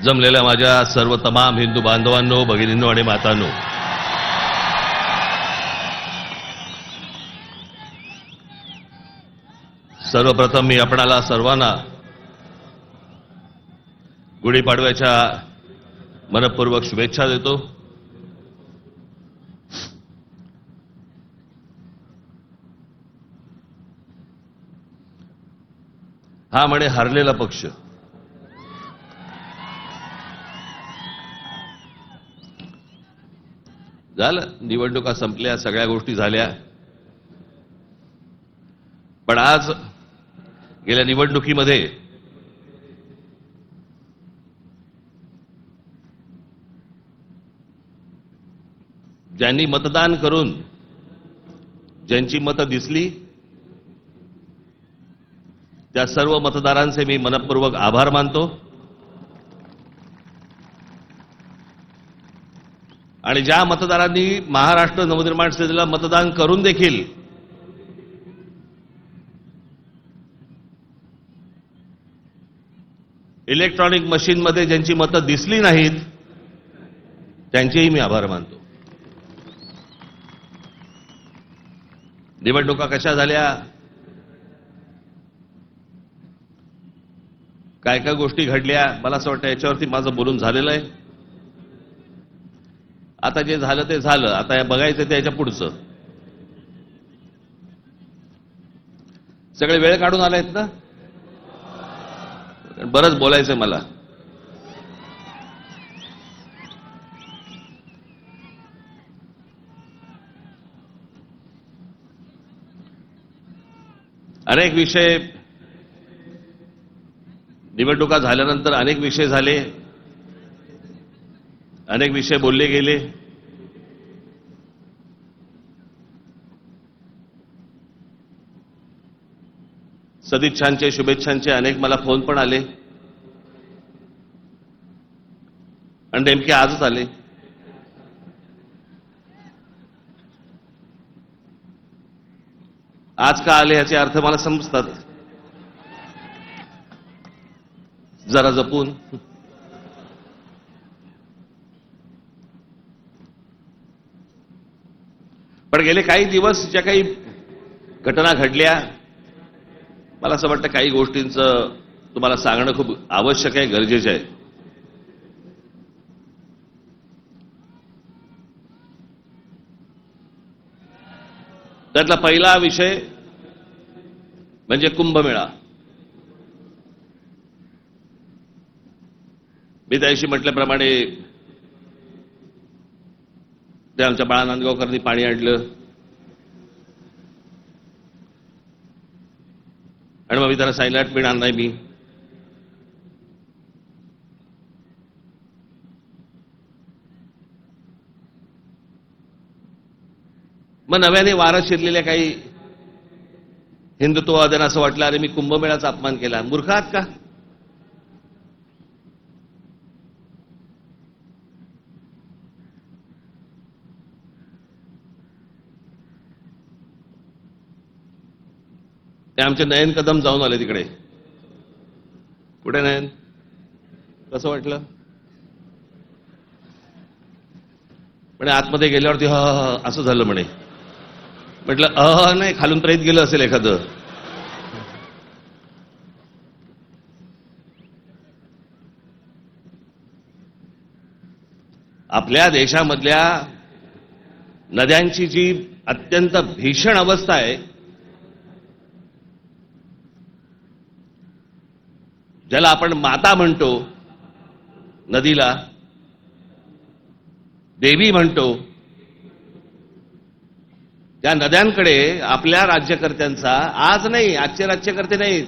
जमलेल्या माझ्या सर्व तमाम हिंदू बांधवांनो, भगिनींनो आणि मातांनो, सर्वप्रथम मी आपणाला सर्वांना गुढीपाडव्याच्या मनपूर्वक शुभेच्छा देतो. हा म्हणे हरलेला पक्ष. झालं, निवडणुका संपल्या, सगळ्या गोष्टी झाल्या. पण आज गेल्या निवडणुकीमध्ये ज्यांनी मतदान करून ज्यांची मतं दिसली त्या सर्व मतदारांचे मी मनपूर्वक आभार मानतो. आणि ज्या मतदारांनी महाराष्ट्र नवनिर्माण सेनेला मतदान करून देखील इलेक्ट्रॉनिक मशीनमध्ये ज्यांची मतं दिसली नाहीत त्यांचेही मी आभार मानतो. निवडणुका कशा झाल्या, काय काय गोष्टी घडल्या, मला असं वाटतं याच्यावरती माझं बोलून झालेलं आहे. आता जे झालं ते झालं, आता बघायचं ते याच्या पुढचं. सगळे वेळ काढून आलेत ना, बरंच बोलायचंय मला. अनेक विषय, निवडणुका झाल्यानंतर अनेक विषय झाले, अनेक विषय बोलले गेले. सदिच्छांचे, शुभेच्छांचे अनेक मला फोन पण आले आणि नेमके आजच आले. आज का आले याचे अर्थ मला समजतात, जरा जपून. पण गेले काही दिवस ज्या काही घटना घडल्या, मला असं वाटतं काही गोष्टींचं तुम्हाला सांगणं खूप आवश्यक आहे, गरजेचं आहे. त्यातला पहिला विषय म्हणजे कुंभमेळा. मी त्याशी म्हटल्याप्रमाणे ते आमच्या बाळा नांदगावकरांनी पाणी आणलं आणि मग मी त्याला सांगितलं पिणार नाही मी. मग नव्याने वारं शिरलेल्या काही हिंदुत्ववाद्यांना असं वाटलं, अरे मी कुंभमेळ्याचा अपमान केला. मूर्ख आहात का? ते आमचे नयन कदम जाऊन आले तिकडे. कुठे नयन? कसं वाटलं? म्हणे आतमध्ये गेल्यावरती हा असं झालं म्हणे. म्हटलं नाही, खालून तर येत गेलं असेल एखादं. आपल्या देशामधल्या नद्यांची जी अत्यंत भीषण अवस्था आहे, ज्याला आपण माता म्हणतो, नदीला देवी म्हणतो, त्या नद्यांकडे आपल्या राज्यकर्त्यांचा, आज नाही, आजचे राज्यकर्ते नाहीत,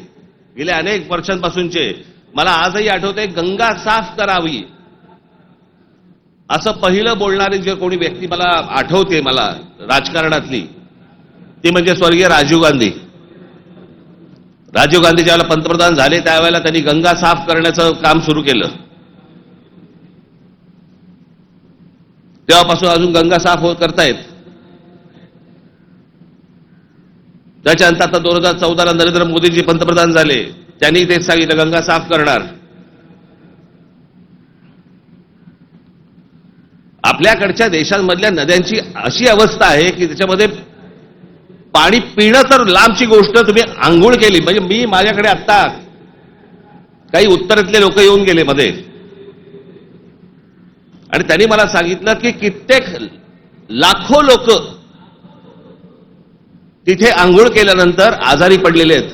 गेल्या अनेक वर्षांपासूनचे, मला आजही आठवतंय, गंगा साफ करावी असं पहिलं बोलणारी जे कोणी व्यक्ती मला आठवते, मला राजकारणातली, ती म्हणजे स्वर्गीय राजीव गांधी. राजीव गांधी ज्यावेळेला पंतप्रधान झाले त्यावेळेला त्यांनी गंगा साफ करण्याचं काम सुरू केलं. तेव्हापासून अजून गंगा साफ करतायत. त्याच्यानंतर आता 2014ला नरेंद्र मोदीजी पंतप्रधान झाले, त्यांनी तेच सांगितलं गंगा साफ करणार. आपल्याकडच्या देशांमधल्या नद्यांची अशी अवस्था आहे की त्याच्यामध्ये पाणी पिणं तर लांबची गोष्ट, तुम्ही आंघोळ केली म्हणजे मी माझ्याकडे आत्ता काही उत्तरेतले लोक येऊन गेले मध्ये आणि त्यांनी मला सांगितलं की कित्येक लाखो लोक तिथे आंघोळ केल्यानंतर आजारी पडलेले आहेत.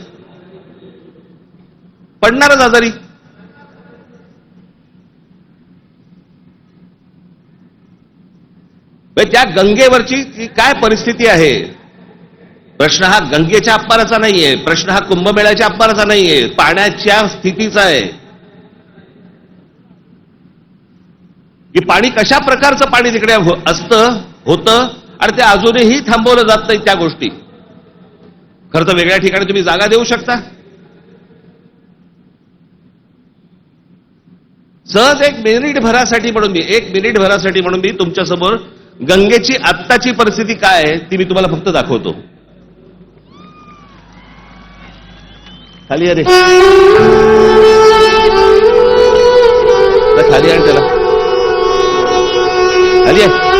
पडणारच आजारी. त्या गंगेवरची काय परिस्थिती आहे. प्रश्न हा गंगेच्या अपमानाचा नाहीये, प्रश्न हा कुंभमेळ्याच्या अपमानाचा नाहीये, पाण्याच्या स्थितीचा आहे की पाणी कशा प्रकारचं पाणी तिकडे असतं होतं आणि ते अजूनही थांबवलं जात नाही. त्या गोष्टी खरं तर वेगळ्या ठिकाणी तुम्ही जागा देऊ शकता. सहज एक मिनिट भरासाठी म्हणून मी तुमच्या समोर गंगेची आत्ताची परिस्थिती काय आहे ती मी तुम्हाला फक्त दाखवतो. खाली अरे खाली आहे त्याला खाली आहे.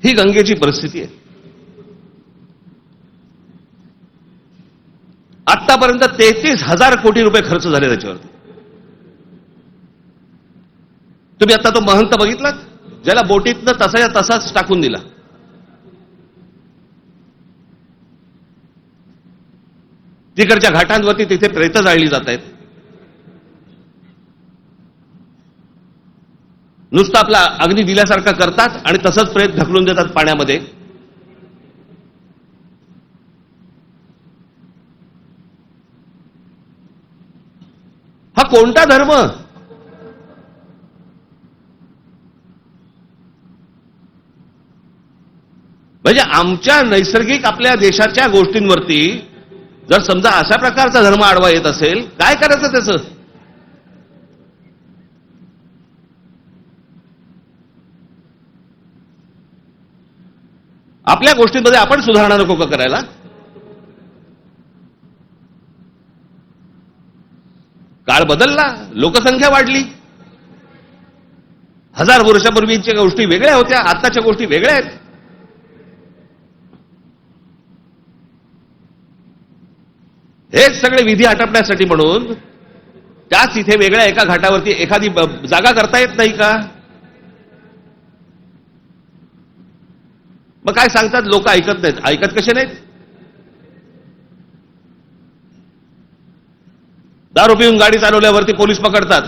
ही गंगेची परिस्थिती आहे. आतापर्यंत 33,000 कोटी रुपये खर्च झाले त्याच्यावरती. तुम्ही आता तो महंत बघितला ज्याला बोटीतनं तसाच्या तसाच टाकून दिला. तिकडच्या घाटांवरती तिथे प्रेतं जाळली जात आहेत. नुसतं आपला अग्नी दिल्यासारखं करतात आणि तसंच प्रेत ढकलून देतात पाण्यामध्ये. हा कोणता धर्म. म्हणजे आमच्या नैसर्गिक आपल्या देशाच्या गोष्टींवरती जर समजा अशा प्रकारचा धर्म आडवा येत असेल काय करायचं त्याचं. आपल्या गोष्टींमध्ये आपण सुधारणा नको का करायला. काळ बदलला, लोकसंख्या वाढली. 1000 वर्षापूर्वीच्या गोष्टी वेगळ्या होत्या, आताच्या गोष्टी वेगळ्या आहेत. हेच सगळे विधी आटपण्यासाठी म्हणून त्याच इथे वेगळ्या एका घाटावरती एखादी जागा करता येत नाही का. मग काय सांगतात लोक ऐकत नाहीत. ऐकत कसे नाहीत. दारू पिऊन गाडी चालवल्यावरती पोलीस पकडतात.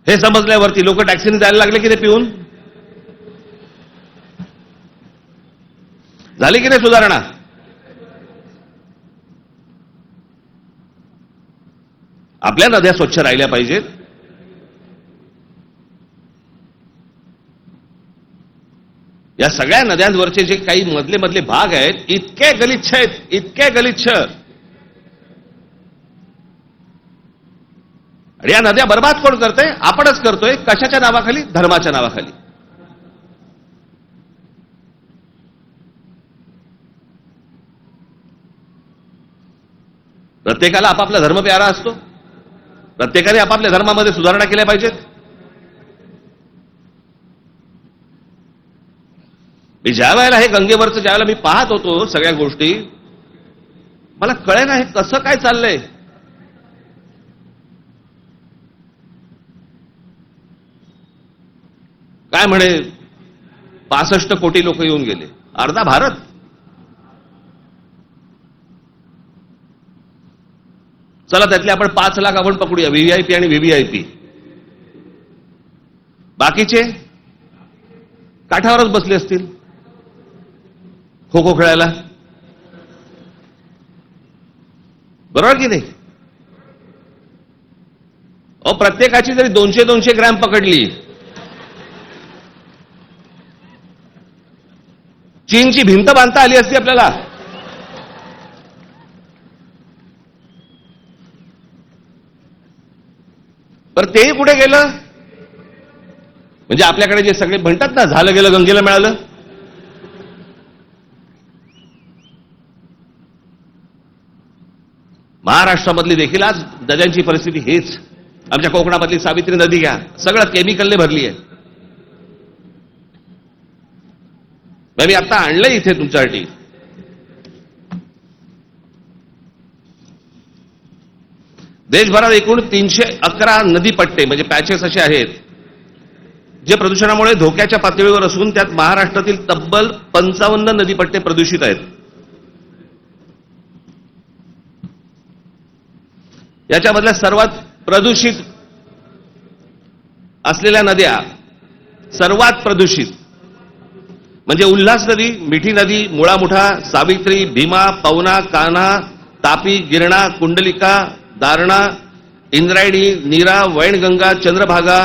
हे समजल्यावरती लोक टॅक्सीने जायला लागले की ते पिऊन. झाली की नाही सुधारणा. आपल्या नद्या स्वच्छ राहिल्या पाहिजेत. या सगळ्या नद्यांवरचे जे काही मधले भाग आहेत इतके गलिच्छ आहेत, इतके गलिच्छ. आणि या नद्या बर्बाद कोण करतोय. आपणच करतोय. कशाच्या नावाखाली. धर्माच्या नावाखाली. प्रत्येकाला आपापला धर्म प्यारा असतो. प्रत्येकाने आपापल्या धर्मामध्ये सुधारणा केल्या पाहिजेत. मी ज्या वेळेला हे गंगेवरचं ज्यावेळेला मी पाहत होतो सगळ्या गोष्टी मला कळेना हे कसं काय चाललंय. काय म्हणे 65 कोटी लोक येऊन गेले, अर्धा भारत. चला त्यातले आपण 5 लाख आपण पकडूया, व्हीव्हीआयपी आणि व्हीव्हीआयपी. बाकीचे काठावरच बसले असतील खो खो खेळायला, बरोबर की नाही? प्रत्येकाची जरी 200-200 ग्रॅम पकडली, चीनची भिंत बांधता आली असती आपल्याला. तर ते कुठे गेलं? म्हणजे आपल्याकडे जे सगळे म्हणतात ना, झालं गेलं गंगेला मिळालं. महाराष्ट्रामधली देखील आज नद्यांची परिस्थिती हेच. आमच्या कोकणामधली सावित्री नदी घ्या, सगळं केमिकलने भरली आहे. मी आता आणलंय इथे तुमच्यासाठी. देशभरात एकूण 311 नदीपट्टे म्हणजे पॅचेस असे आहेत जे प्रदूषणामुळे धोक्याच्या पातळीवर असून त्यात महाराष्ट्रातील तब्बल 55 नदीपट्टे प्रदूषित आहेत. याच्यामधल्या सर्वात प्रदूषित असलेल्या नद्या, सर्वात प्रदूषित म्हणजे उल्हास नदी, मिठी नदी, मुळामुठा, सावित्री, भीमा, पवना, कान्हा, तापी, गिरणा, कुंडलिका, दारणा, इंद्रायणी, नीरा, वैनगंगा, चंद्रभागा,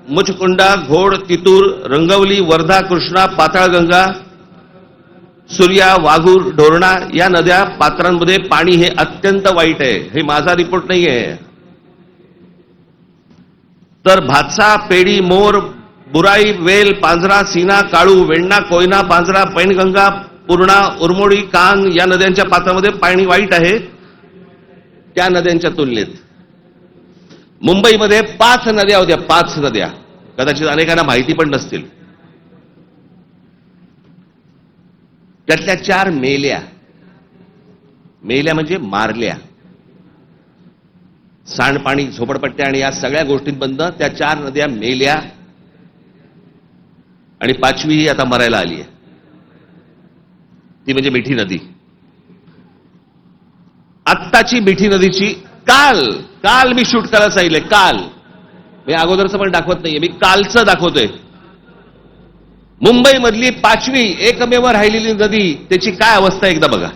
मुचकुंडा, घोड, तितूर, रंगवली, वर्धा, कृष्णा, पाताळगंगा, सूर्या, वाघूर, ढोरणा या नद्या पात्रांमध्ये पाणी हे अत्यंत वाईट आहे. हे माझा रिपोर्ट नाही आहे. तर भातसा, पेडी, मोर, बुराई, वेल, पांझरा, सीना, काळू, वेण्णा, कोयना, पांझरा, पैनगंगा, पूर्णा, उरमोडी, कांग या नद्यांच्या पात्रामध्ये पाणी वाईट आहे त्या नद्यांच्या तुलनेत. मुंबईमध्ये 5 नद्या होत्या, 5 नद्या, कदाचित अनेकांना माहिती पण नसतील. त्यातल्या 4 मेल्या. मेल्या म्हणजे मारल्या. सांडपाणी, झोपडपट्ट्या आणि या सगळ्या गोष्टींबद्दल त्या 4 नद्या मेल्या आणि 5वी ही आता मरायला आली आहे. ती म्हणजे मिठी नदी. आत्ताची मिठी नदीची काल मी शूट करायला सांगितलंय. काल मी अगोदरचं पण दाखवत नाहीये, मी कालचं दाखवतोय. मुंबईमधली 5वी एकमेव राहिलेली नदी, त्याची काय अवस्था एकदा बघा.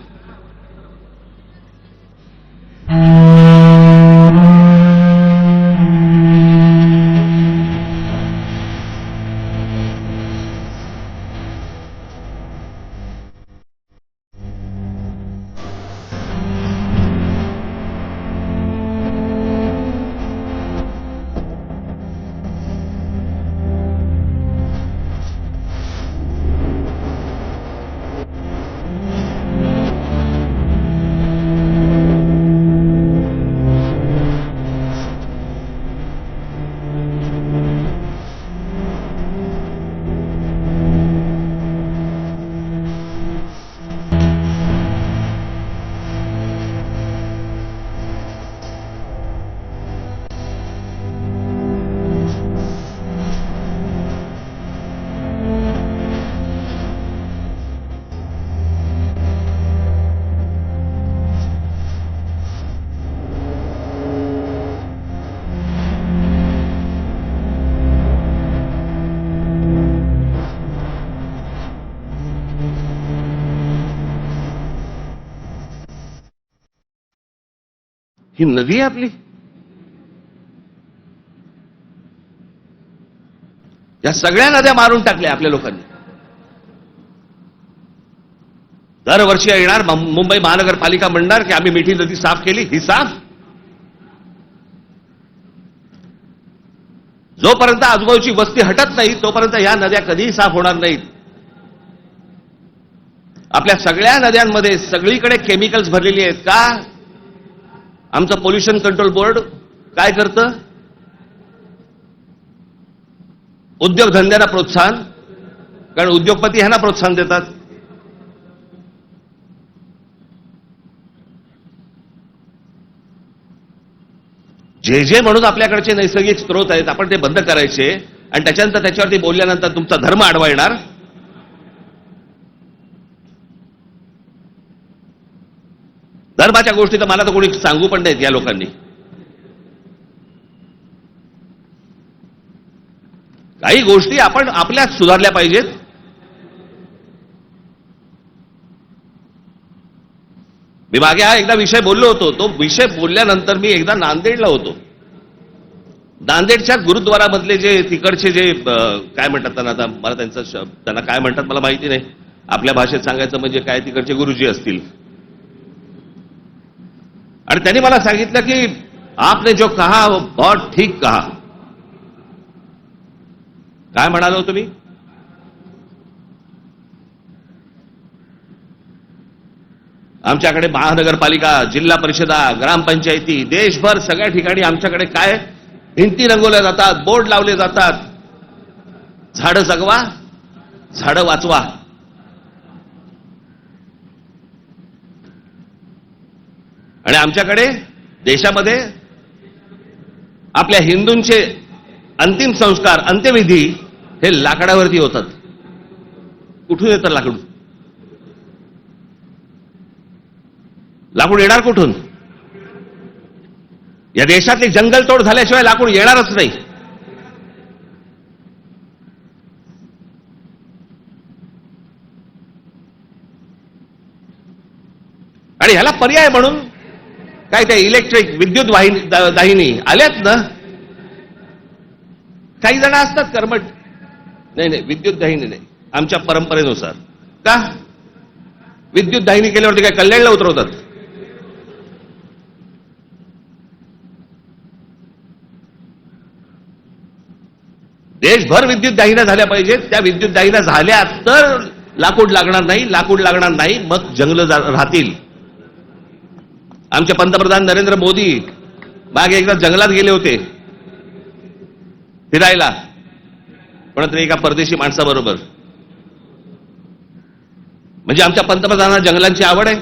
ही नदी आहे आपली. या सगळ्या नद्या मारून टाकल्या आपल्या लोकांनी. दरवर्षी येणार मुंबई महानगरपालिका म्हणणार की आम्ही मिठी नदी साफ केली. ही साफ जोपर्यंत आजूबाजूची वस्ती हटत नाही तोपर्यंत या नद्या कधीही साफ होणार नाहीत. आपल्या सगळ्या नद्यांमध्ये सगळीकडे केमिकल्स भरलेली आहेत. का? आमचं पोल्युशन कंट्रोल बोर्ड काय करतं? उद्योगधंद्यांना प्रोत्साहन, कारण उद्योगपती ह्यांना प्रोत्साहन देतात. जे म्हणून आपल्याकडचे नैसर्गिक स्रोत आहेत आपण ते बंद करायचे. आणि त्याच्यानंतर त्याच्यावरती बोलल्यानंतर तुमचा धर्म आडवा येणार. धर्माच्या गोष्टी तर मला तर कोणी सांगू पण नाहीत या लोकांनी. काही गोष्टी आपण आपल्याच सुधारल्या पाहिजेत. मी मागे हा एकदा विषय बोललो होतो. तो विषय बोलल्यानंतर मी एकदा नांदेडला होतो. नांदेडच्या गुरुद्वारामधले जे तिकडचे जे काय म्हणतात त्यांना, आता मला त्यांना काय म्हणतात मला माहिती नाही. आपल्या भाषेत सांगायचं म्हणजे काय, तिकडचे गुरुजी असतील. आणि त्यांनी मला सांगितलं की आपने जो कहा वो बहुत ठीक कहा. काय म्हणालो तुम्ही? आमच्याकडे महानगरपालिका, जिल्हा परिषदा, ग्रामपंचायती, देशभर सगळ्या ठिकाणी आमच्याकडे काय भिंती रंगवल्या जातात, बोर्ड लावले जातात, झाडं जगवा, झाडं वाचवा. आणि आमच्याकडे देशामध्ये आपल्या हिंदूंचे अंतिम संस्कार, अंत्यविधी हे लाकडावरती होतात. कुठून येतं लाकूड? लाकूड येणार कुठून? या देशातली जंगलतोड झाल्याशिवाय लाकूड येणारच नाही. आणि ह्याला पर्याय म्हणून काय त्या इलेक्ट्रिक विद्युत दाहिनी आल्यात ना. काही जण असतात कर्मठ, नाही नाही विद्युत दाहिनी नाही, आमच्या परंपरेनुसार. का विद्युत दाहिनी केल्यावरती काय कल्याणला उतरवतात? देशभर विद्युत दाहिन्या झाल्या पाहिजेत. त्या विद्युत दाहिन्या झाल्या तर लाकूड लागणार नाही. लाकूड लागणार नाही मग जंगल राहतील. आमचे पंतप्रधान नरेंद्र मोदी मागे एकदा जंगलात गेले होते फिरायला, कोणतरी एका परदेशी माणसाबरोबर. म्हणजे आमच्या पंतप्रधानांना जंगलांची आवड आहे.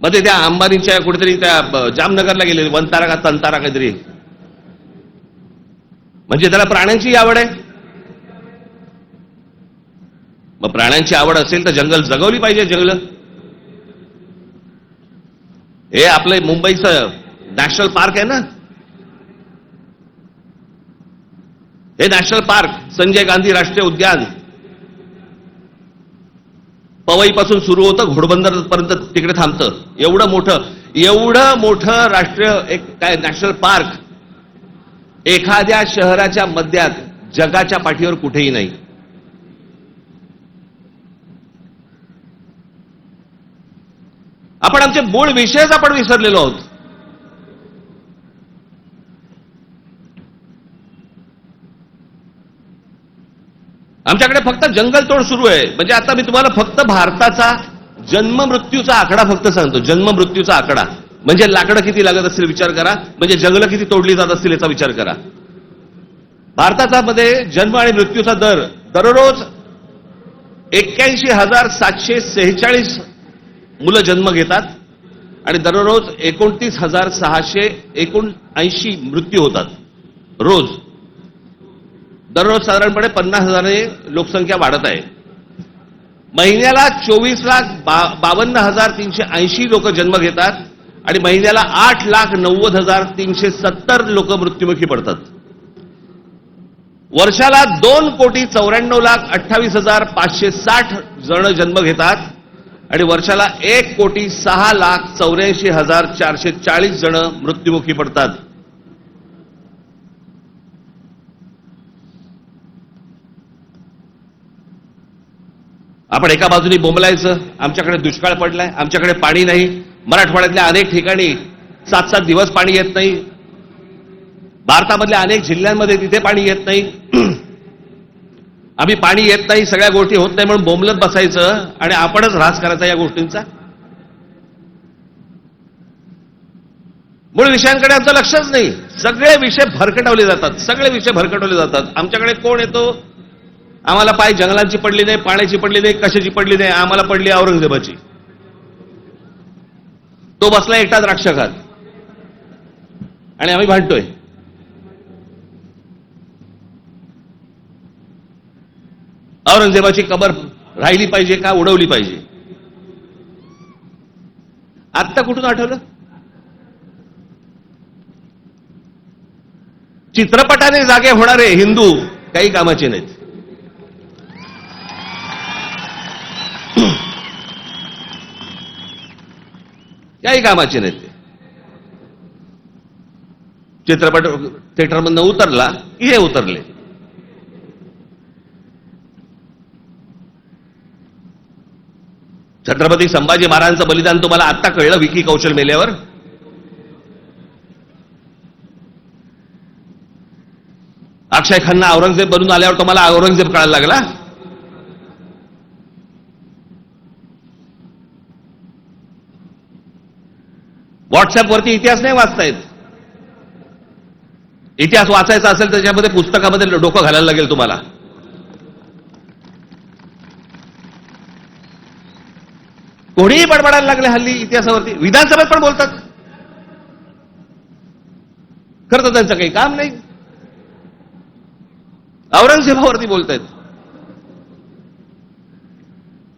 मध्ये त्या अंबानीच्या कुठेतरी त्या जामनगरला गेले, वनतारा का तंतारा काहीतरी. म्हणजे त्याला प्राण्यांची आवड आहे. मग प्राण्यांची आवड असेल तर जंगल जगवली पाहिजे. जंगल हे आपलं मुंबईचं नॅशनल पार्क आहे ना, हे नॅशनल पार्क संजय गांधी राष्ट्रीय उद्यान पवईपासून सुरू होतं, घोडबंदर पर्यंत तिकडे थांबतं. एवढं मोठं राष्ट्रीय एक काय नॅशनल पार्क एखाद्या शहराच्या मध्यात जगाच्या पाठीवर कुठेही नाही. आपण आमचे मूळ विषयच आपण विसरलेलो आहोत. आमच्याकडे फक्त जंगलतोड सुरू आहे. म्हणजे आता मी तुम्हाला फक्त भारताचा जन्म मृत्यूचा आकडा फक्त सांगतो. जन्म मृत्यूचा आकडा म्हणजे लाकडं किती लागत असतील विचार करा, म्हणजे जंगलं किती तोडली जात असतील याचा विचार करा. भारताचा मध्ये जन्म आणि मृत्यूचा दर दररोज 81,746 मुलं जन्म घेतात आणि दररोज 29,679 मृत्यू होतात रोज. दररोज साधारणपणे 50,000 लोकसंख्या वाढत आहे. महिन्याला 24,52,380 लोक जन्म घेतात आणि महिन्याला 8,90,370 लोक मृत्युमुखी पडतात. वर्षाला 2,94,28,560 जण जन्म घेतात आणि वर्षाला 1,06,84,440 जण मृत्युमुखी पडतात. आपण एका बाजूनी बोंबलायचं, आमच्याकडे दुष्काळ पडलाय, आमच्याकडे पाणी नाही. मराठवाड्यातल्या अनेक ठिकाणी 7-7 दिवस पाणी येत नाही. भारतामधल्या अनेक जिल्ह्यांमध्ये तिथे पाणी येत नाही. आम्ही पाणी येत नाही, सगळ्या गोष्टी होत नाही म्हणून बोंबलत बसायचं आणि आपणच ऱ्हास करायचा या गोष्टींचा. मूळ विषयांकडे आमचं लक्षच नाही. सगळे विषय भरकटवले जातात. आमच्याकडे कोण येतो? आम्हाला पाय जंगलांची पडली नाही, पाण्याची पडली नाही, कशाची पडली नाही, आम्हाला पडली औरंगजेबाची. तो बसला एकटा द्राक्ष खात. आणि आम्ही भांडतोय. औरंगजेबाची कबर राहिली पाहिजे का उडवली पाहिजे? आत्ता कुठून आठवलं? चित्रपटाने जागे होणारे हिंदू काही कामाचे नाहीत. काही कामाचे नाहीत. चित्रपट थिएटरमधनं उतरला की हे उतरले. छत्रपती संभाजी महाराजांचं बलिदान तुम्हाला आत्ता कळलं विकी कौशल मेल्यावर? अक्षय खन्ना औरंगजेब बनून आल्यावर तुम्हाला औरंगजेब कळायला लागला? व्हॉट्सअपवरती इतिहास नाही वाचता येत. इतिहास वाचायचा असेल त्याच्यामध्ये पुस्तकामध्ये डोकं घालायला लागेल तुम्हाला. कोणीही बडबडायला लागले हल्ली इतिहासावरती. विधानसभेत पण बोलतात. खरं तर त्यांचं काही काम नाही. औरंगजेबावरती बोलतायत.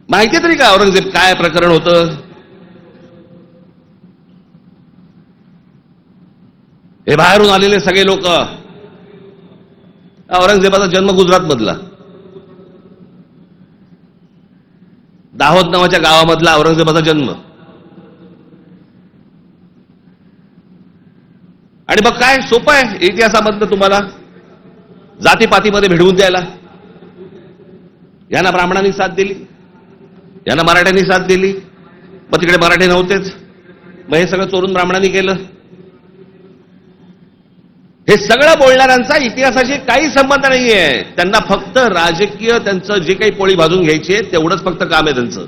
माहिती तरी का औरंगजेब काय प्रकरण होतं? हे बाहेरून आलेले सगळे लोक. औरंगजेबाचा जन्म गुजरात मधला, दाहोद नावाच्या गावामधला औरंगजेबाचा जन्म. आणि मग काय सोपं आहे इतिहासामधनं तुम्हाला जातीपातीमध्ये भिडवून द्यायला. यांना ब्राह्मणांनी साथ दिली, यांना मराठ्यांनी साथ दिली, मग तिकडे मराठी नव्हतेच, मग हे सगळं चोरून ब्राह्मणांनी केलं. हे सगळं बोलणाऱ्यांचा इतिहासाशी काही संबंध नाहीये. त्यांना फक्त राजकीय त्यांचं जे काही पोळी भाजून घ्यायची आहे तेवढंच फक्त काम आहे त्यांचं.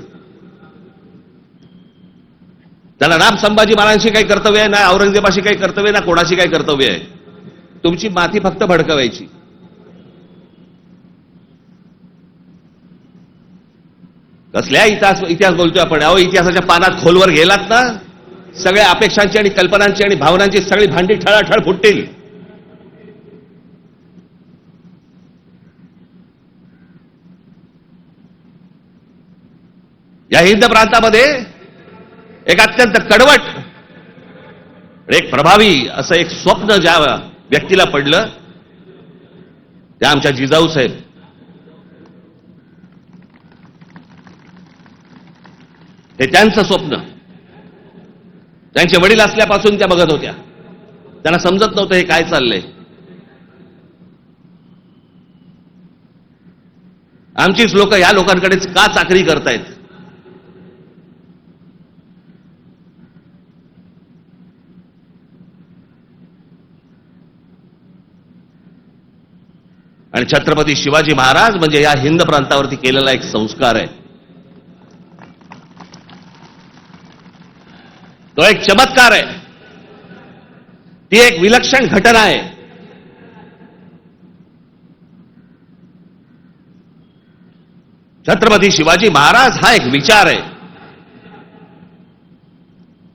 त्यांना ना संभाजी महाराजांशी काही कर्तव्य आहे, ना औरंगजेबाशी काही कर्तव्य, ना कोणाशी काही कर्तव्य आहे. तुमची माती फक्त भडकवायची. कसल्या इतिहास बोलतोय आपण? अहो, इतिहासाच्या पानात खोलवर गेलात ना, सगळ्या अपेक्षांची आणि कल्पनांची आणि भावनांची सगळी भांडी ठळाठळ फुटतील. या हिंद प्रांतामध्ये एक अत्यंत कडवट, एक प्रभावी असं एक स्वप्न ज्या व्यक्तीला पडलं त्या आमच्या जिजाऊ साहेब. हे त्यांचं स्वप्न त्यांचे वडील असल्यापासून त्या बघत होत्या. त्यांना समजत नव्हतं हे काय चाललंय. आमचीच लोक या लोकांकडेच का चाकरी करतायत? आणि छत्रपती शिवाजी महाराज म्हणजे या हिंद प्रांतावरती केलेला एक संस्कार आहे. तो एक चमत्कार आहे. ती एक विलक्षण घटना आहे. छत्रपती शिवाजी महाराज हा एक विचार आहे.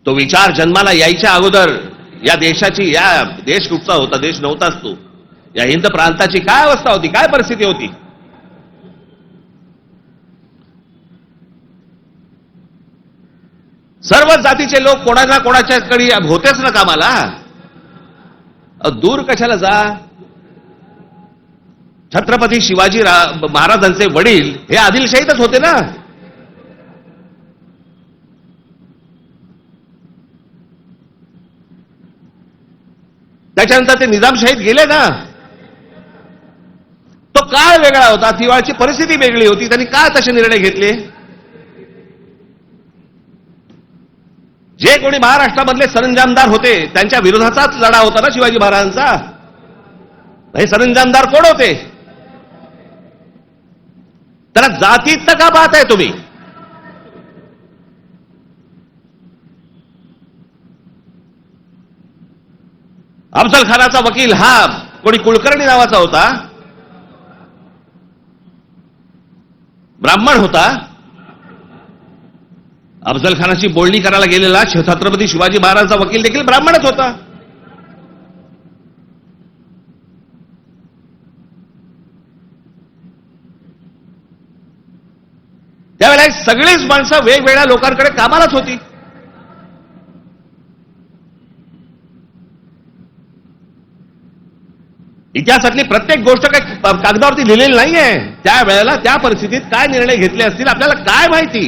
तो विचार जन्माला यायच्या अगोदर या देशाची, या देश कुठचा होता? देश नव्हताच तो. या हिंद प्रांताची काय अवस्था होती, काय परिस्थिती होती? सर्व जातीचे लोक कोणाला कोणाच्याकडे होतेच ना कामाला. दूर कशाला जा? छत्रपती शिवाजी महाराजांचे वडील हे आदिलशाहीतच होते ना. त्याच्यानंतर ते निजामशाहीत गेले ना. तो काळ वेगळा होता, तिवाळची परिस्थिती वेगळी होती. त्यांनी काय तसे निर्णय घेतले? जे कोणी महाराष्ट्रामधले सरंजामदार होते त्यांच्या विरोधाचाच लढा होता ना शिवाजी महाराजांचा. हे सरंजामदार कोण होते? त्याला जातीत का पाहताय तुम्ही? अफजल खानाचा वकील हा कोणी कुलकर्णी नावाचा होता, ब्राह्मण होता. अफजल खानाची बोलणी करायला गेलेला छत्रपती शिवाजी महाराजांचा वकील देखील ब्राह्मणच होता. त्यावेळेला ही सगळीच माणसं वेगवेगळ्या लोकांकडे कामालाच होती. इतिहासातली प्रत्येक गोष्ट काही कागदावरती लिहिलेली नाहीये. त्या वेळेला त्या परिस्थितीत काय निर्णय घेतले असतील आपल्याला काय माहिती.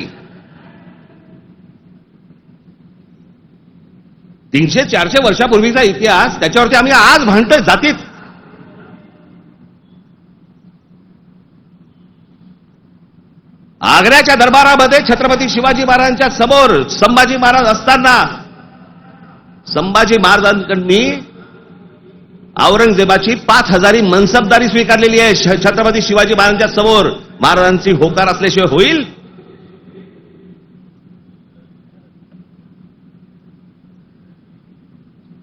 300-400 वर्षापूर्वीचा इतिहास, त्याच्यावरती आम्ही आज भांडतोय जातीत. आग्र्याच्या दरबारामध्ये छत्रपती शिवाजी महाराजांच्या समोर संभाजी महाराज असताना संभाजी महाराजांनी औरंगजेबाची 5000 मनसबदारी स्वीकारलेली आहे. छत्रपती शिवाजी महाराजांच्या समोर महाराजांची होकार असल्याशिवाय होईल.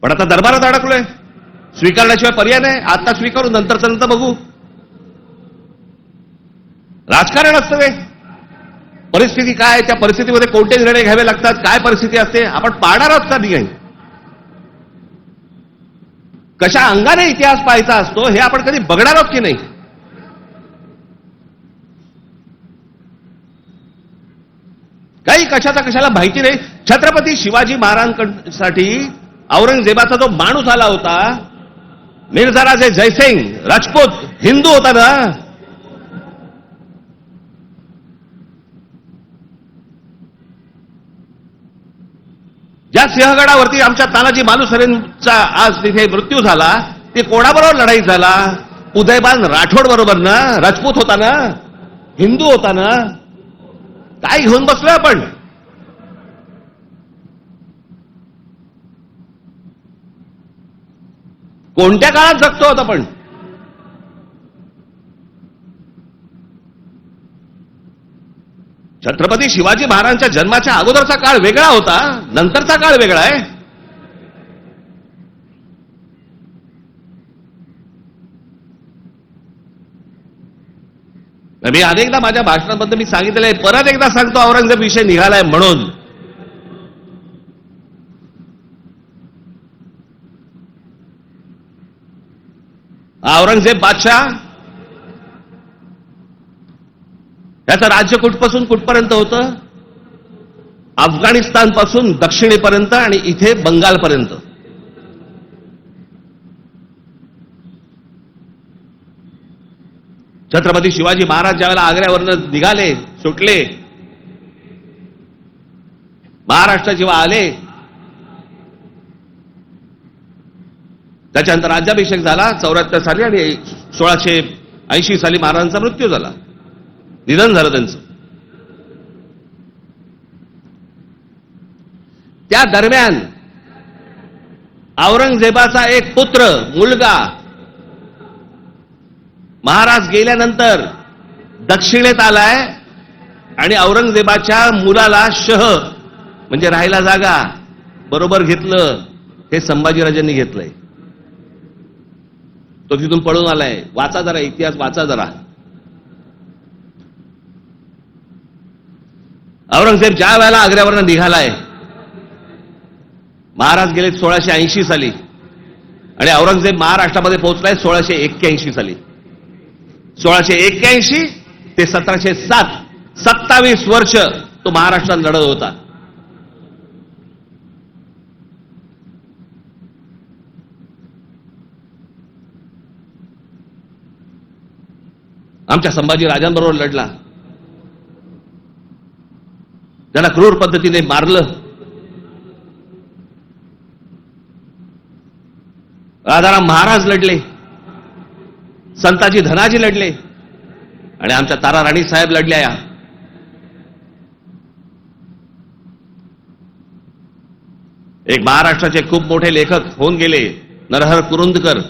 पण आता दरबारात अडकलोय, स्वीकारण्याशिवाय पर्याय नाही. आता स्वीकारू, नंतरचं नंतर बघू. राजकारण असतं ते. परिस्थिती काय, त्या परिस्थितीमध्ये कोणते निर्णय घ्यावे लागतात, काय परिस्थिती असते, आपण पाहणार आहोत का नाही. कशा अंगाने इतिहास पाहायचा असतो हे आपण कधी बघणार आहोत की नाही. काही कशाचा कशाला माहिती नाही. छत्रपती शिवाजी महाराजांसाठी औरंगजेबाचा जो माणूस आला होता, मिर्झा राजे जयसिंग राजपूत, हिंदू होता ना. ज्या सिंहगडावरती आमच्या तानाजी मालुसरेंचा आज तिथे मृत्यू झाला, ते कोणाबरोबर लढाई झाला? उदयभान राठोड बरोबर ना. राजपूत होता ना, हिंदू होता ना. काय घेऊन बसलोय आपण. कोणत्या काळात जगतो आहोत आपण. छत्रपती शिवाजी महाराजांच्या जन्माच्या अगोदरचा काळ वेगळा होता, नंतरचा काळ वेगळा आहे. मी अनेकदा माझ्या भाषणांमध्ये मी सांगितलेलं आहे, परत एकदा सांगतो, औरंगजेब विषय निघालाय म्हणून. औरंगजेब बादशाह याचं राज्य कुठपासून कुठपर्यंत होतं? अफगाणिस्तान पासून दक्षिणेपर्यंत आणि इथे बंगालपर्यंत. छत्रपती शिवाजी महाराज ज्यावेळेला आग्र्यावरनं निघाले, सुटले, महाराष्ट्र जेव्हा आले, त्याच्यानंतर राज्याभिषेक झाला 74 साली आणि 1680 साली महाराजांचा मृत्यू झाला, निधन झालं त्यांचं. त्या दरम्यान औरंगजेबाचा एक पुत्र, मुलगा, महाराज गेल्यानंतर दक्षिणेत आलाय आणि औरंगजेबाच्या मुलाला शह म्हणजे राहायला जागा बरोबर घेतलं. हे संभाजीराजांनी घेतलंय. तो तिथून पळून आलाय. वाचा जरा इतिहास, वाचा जरा. औरंगजेब ज्या वेळेला आग्र्यावरनं निघालाय, महाराज गेले 1680 साली आणि औरंगजेब महाराष्ट्रामध्ये पोहोचलाय 1681 साली. 1681 ते 1707, 27 वर्ष तो महाराष्ट्रात लढत होता. आमच्या संभाजी राजांबरोबर लढला. त्याला क्रूर पद्धतीने मारलं. राजाराम महाराज लढले, संताजी धनाजी लढले आणि आमच्या तारा राणी साहेब लढल्या. एक महाराष्ट्राचे खूप मोठे लेखक होऊन गेले, नरहर कुरुंदकर.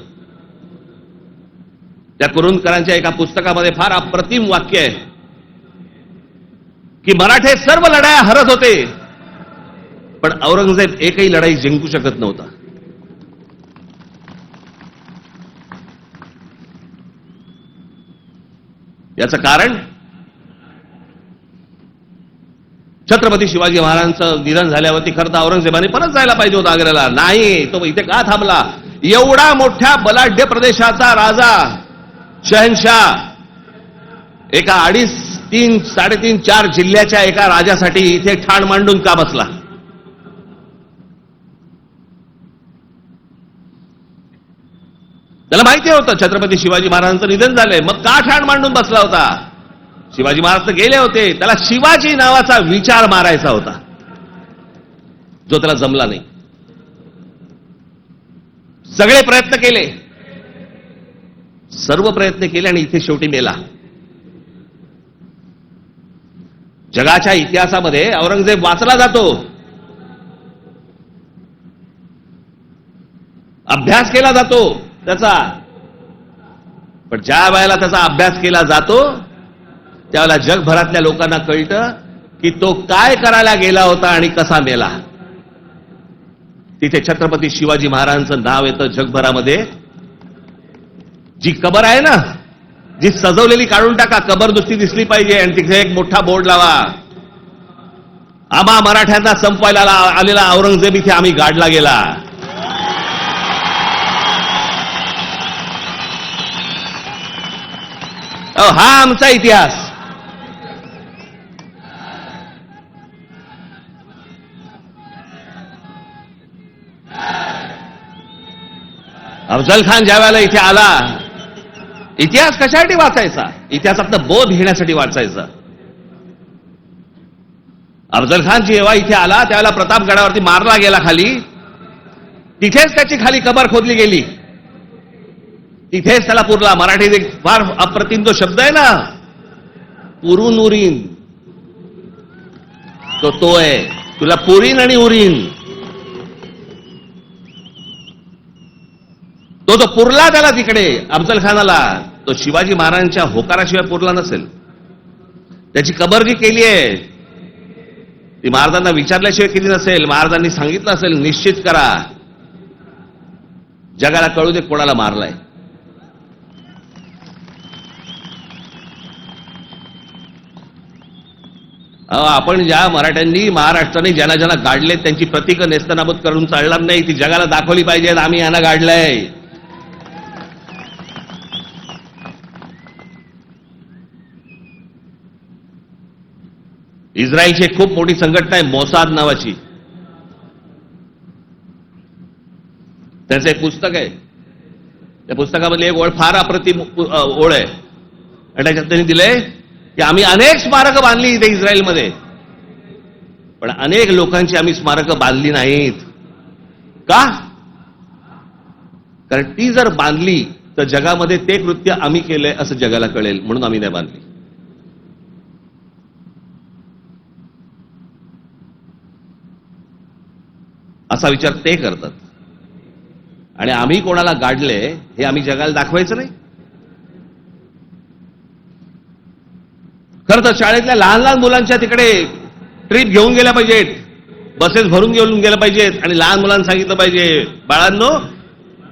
त्या कुरुंदकरांच्या एका पुस्तकामध्ये फार अप्रतिम वाक्य आहे की मराठे सर्व लढाया हरत होते, पण औरंगजेब एकही लढाई जिंकू शकत नव्हता. याचं कारण छत्रपती शिवाजी महाराजांचं निधन झाल्यावरती खरं तर औरंगजेबाने परत जायला पाहिजे होता आग्र्याला. नाही, तो इथे का थांबला? एवढा मोठ्या बलाढ्य प्रदेशाचा राजा, शहनशाह, एका 2.5 3, 4 जिल्ह्याच्या एका राजासाठी इथे ठाण मांडून का बसला? त्याला माहिती होतं छत्रपती शिवाजी महाराजांचं निधन झालंय, मग का ठाण मांडून बसला होता? शिवाजी महाराज तर गेले होते, त्याला शिवाजी नावाचा विचार मारायचा होता, जो त्याला जमला नाही. सगळे प्रयत्न केले, सर्व प्रयत्न केले आणि इथे शेवटी मेला. जगाच्या इतिहासामध्ये औरंगजेब वाचला जातो, अभ्यास केला जातो त्याचा, पण ज्या वेळेला त्याचा अभ्यास केला जातो त्यावेळेला जगभरातल्या लोकांना कळतं की तो काय करायला गेला होता आणि कसा मेला. तिथे छत्रपती शिवाजी महाराजांचं नाव येतं जगभरामध्ये. जी कबर आहे ना, जी सजवलेली काढून टाका, कबर नुसती दिसली पाहिजे आणि तिथे एक मोठा बोर्ड लावा, आम्हा मराठ्यांना संपवायला आलेला औरंगजेब इथे आम्ही गाडला गेला. हा आमचा इतिहास. अफजल खान ज्या वेळेला इथे आला, इतिहास कशासाठी वाचायचा? इतिहासातनं बोध घेण्यासाठी वाचायचा. अफजल खान जेव्हा इथे आला त्यावेळेला प्रतापगडावरती मारला गेला खाली, तिथेच त्याची खाली कबर खोदली गेली, तिथेच त्याला पुरला. मराठीत एक फार अप्रतिम जो शब्द आहे ना, पुरून उरीन, तो आहे, तुला पुरीन आणि उरीन. तो पुरला त्याला तिकडे अफजल खानाला, तो शिवाजी महाराजांच्या होकाराशिवाय पुरला नसेल. त्याची कबर जी केली आहे ती महाराजांना विचारल्याशिवाय केली नसेल. महाराजांनी सांगितलं असेल, निश्चित करा, जगाला कळू दे कोणाला मारलाय. आपण ज्या मराठ्यांनी महाराष्ट्राने ज्यांना ज्यांना गाडले त्यांची प्रतीकं नेस्तनाबूत करून चालणार नाही, ती जगाला दाखवली पाहिजेत, आम्ही यांना गाडलंय. इस्रायलची एक खूप मोठी संघटना आहे मोसाद नावाची, त्यांचं एक पुस्तक आहे. त्या पुस्तकामधली एक ओळ फार अप्रतिम ओळ आहे आणि त्याच्यात त्यांनी दिलंय की आम्ही अनेक स्मारकं बांधली इथे इस्रायलमध्ये, पण अनेक लोकांची आम्ही स्मारकं बांधली नाहीत. का? कारण ती जर बांधली तर जगामध्ये ते कृत्य आम्ही केलंय असं जगाला कळेल, म्हणून आम्ही नाही बांधली. असा विचार ते करतात. आणि आम्ही कोणाला गाडले हे आम्ही जगाला दाखवायचं नाही. खरं तर शाळेतल्या लहान लहान मुलांच्या तिकडे ट्रिप घेऊन गेल्या पाहिजेत, बसेस भरून घेऊन गेल्या पाहिजेत आणि लहान मुलांना सांगितलं पाहिजे, बाळांनो,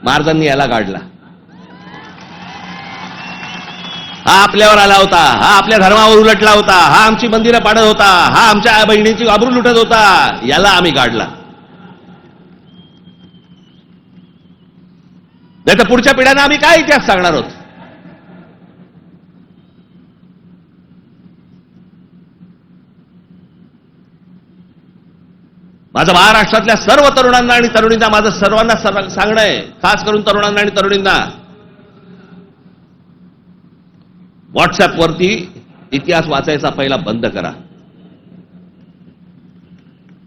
महाराजांनी याला गाडला, हा आपल्यावर आला होता, हा आपल्या धर्मावर उलटला होता, हा आमची मंदिरं पाडत होता, हा आमच्या बहिणींची आबरू लुटत होता, याला आम्ही गाडला. नाही तर पुढच्या पिढ्यांना आम्ही काय इतिहास सांगणार आहोत? माझं महाराष्ट्रातल्या सर्व तरुणांना आणि तरुणींना माझं सर्वांना सांगणं आहे, खास करून तरुणांना आणि तरुणींना, व्हॉट्सअपवरती इतिहास वाचायचा पहिला बंद करा.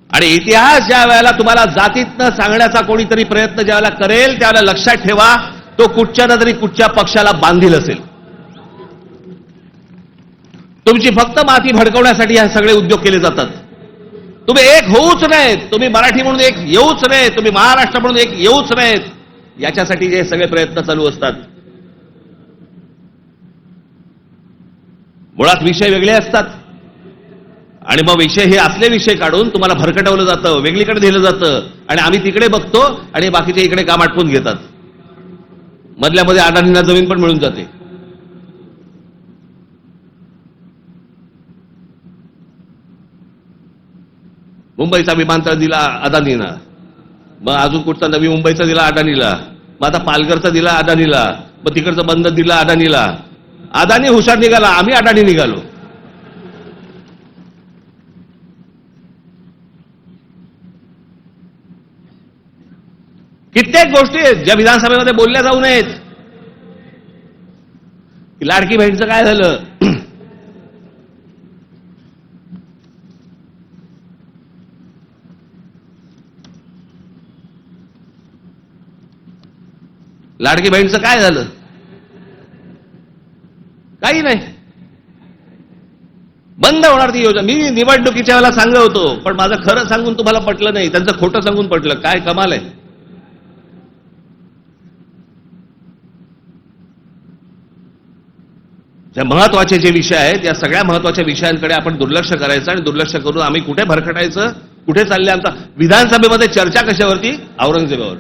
आणि इतिहास ज्या वेळेला तुम्हाला जातीतनं सांगण्याचा कोणीतरी प्रयत्न ज्या वेळेला करेल त्यावेळेला लक्षात ठेवा, तो कुठच्या ना तरी कुठच्या पक्षाला बांधील असेल. तुमची फक्त माती भडकवण्यासाठी हे सगळे उद्योग केले जातात. तुम्ही एक होऊच नाहीत, तुम्ही मराठी म्हणून एक येऊच नाहीत, तुम्ही महाराष्ट्र म्हणून एक येऊच नाहीत, याच्यासाठी हे सगळे प्रयत्न चालू असतात. मुळात विषय वेगळे असतात आणि मग विषय हे असले विषय काढून तुम्हाला भरकटवलं जातं, वेगळीकडे दिलं जातं आणि आम्ही तिकडे बघतो आणि बाकीचे इकडे काम आटपून घेतात. मधल्यामध्ये अडाणींना जमीन पण मिळून जाते. मुंबईचा विमानतळ दिला अदानीला, मग अजून कुठचा नवी मुंबईचा दिला अदानीला, मग आता पालघरचा दिला अदानीला, मग तिकडचं बंद दिला अदानीला. अदानी हुशार निघाला, आम्ही अडाणी निघालो. कित्येक गोष्टी आहेत ज्या विधानसभेमध्ये बोलल्या जाऊ नयेत. लाडकी बहीणचं काय झालं? लाडकी बहीणचं काय झालं? काही नाही. बंद होणार ती योजना. मी निवडणुकीच्या वेळेला सांगत होतो, पण माझं खरं सांगून तुम्हाला पटलं नाही, त्यांचं खोटं सांगून पटलं. काय कमाल आहे. ज्या महत्वाचे जे विषय आहेत, या सगळ्या महत्वाच्या विषयांकडे आपण दुर्लक्ष करायचं आणि दुर्लक्ष करून आम्ही कुठे भरकटायचं, कुठे चालले आमचा. विधानसभेमध्ये चर्चा कशावरती? औरंगजेबावर.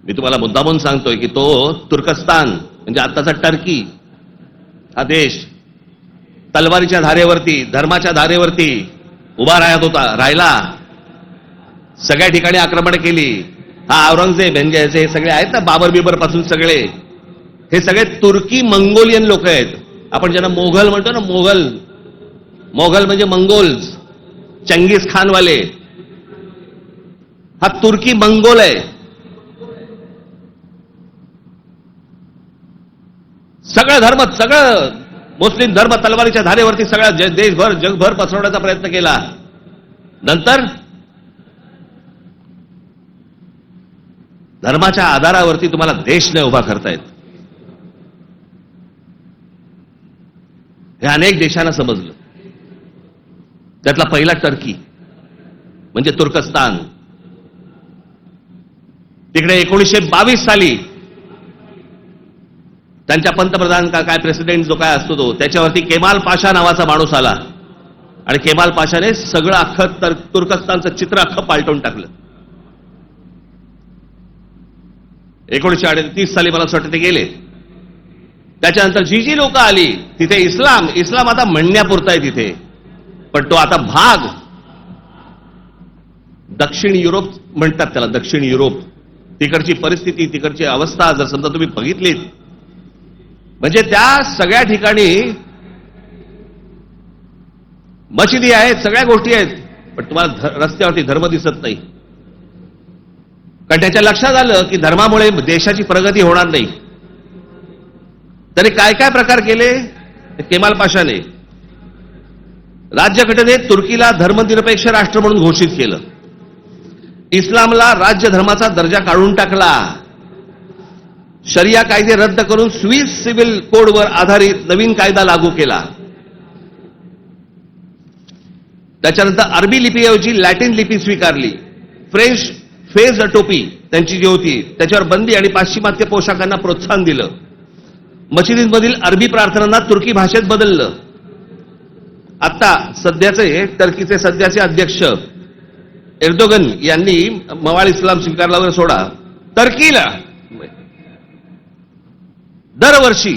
मी तुम्हाला मुद्दामून सांगतोय की तो तुर्कस्तान म्हणजे आत्ताचा टर्की हा देश तलवारीच्या धारेवरती, धर्माच्या धारेवरती उभा राहिला. सगळ्या ठिकाणी आक्रमण केली. हा औरंगजेब म्हणजे हे सगळे आहेत ना, बाबर बिबर पासून सगळे, हे सगळे तुर्की मंगोलियन लोक आहेत. आपण ज्यांना मोघल म्हणतो ना, मोघल म्हणजे मंगोल्स, चंगीज खानवाले. हा तुर्की मंगोल आहे. सगळं धर्म, सगळं मुस्लिम धर्म तलवारीच्या धारेवरती सगळ्या देशभर जगभर पसरवण्याचा प्रयत्न केला. नंतर धर्माच्या आधारावरती तुम्हाला देश नाही उभा करतायत. हे अनेक देशांना समजलं. त्यातला पहिला टर्की म्हणजे तुर्कस्तान. तिकडे 1922 साली त्यांच्या पंतप्रधान काय प्रेसिडेंट जो काय असतो तो, त्याच्यावरती केमाल पाशा नावाचा माणूस आला आणि केमाल पाशाने सगळं अख्खं तुर्कस्तानचं चित्र अख्खं पालटून टाकलं. 1938 साली मला असं वाटतं ते गेले. त्याच्यानंतर जी लोक आली तिथे इस्लाम आता म्हणण्यापुरता आहे तिथे, पण तो आता भाग दक्षिण युरोप म्हणतात त्याला, दक्षिण युरोप. तिकडची परिस्थिती, तिकडची अवस्था जर समजा तुम्ही बघितलीत, म्हणजे त्या सगळ्या ठिकाणी मशिदी आहेत, सगळ्या गोष्टी आहेत, पण तुम्हाला रस्त्यावरती धर्म दिसत नाही. कारण त्याच्या लक्षात आलं की धर्मामुळे देशाची प्रगती होणार नाही. त्याने काय काय प्रकार केले? केमाल पाशाने राज्यघटनेत तुर्कीला धर्मनिरपेक्ष राष्ट्र म्हणून घोषित केलं. इस्लामला राज्य धर्माचा दर्जा काढून टाकला. शरिया कायदे रद्द करून स्विस सिव्हिल कोडवर आधारित नवीन कायदा लागू केला. त्याच्यानंतर अरबी लिपीऐवजी लॅटिन लिपी स्वीकारली. फ्रेंच फेज टोपी त्यांची जी होती त्याच्यावर बंदी आणि पाश्चिमात्य पोशाखांना प्रोत्साहन दिलं. मशिदींमधील अरबी प्रार्थनांना तुर्की भाषेत बदललं. आता सध्याचे टर्कीचे सध्याचे अध्यक्ष एर्दोगन यांनी मवाळ इस्लाम स्वीकारला वगैरे सोडा, टर्कीला दरवर्षी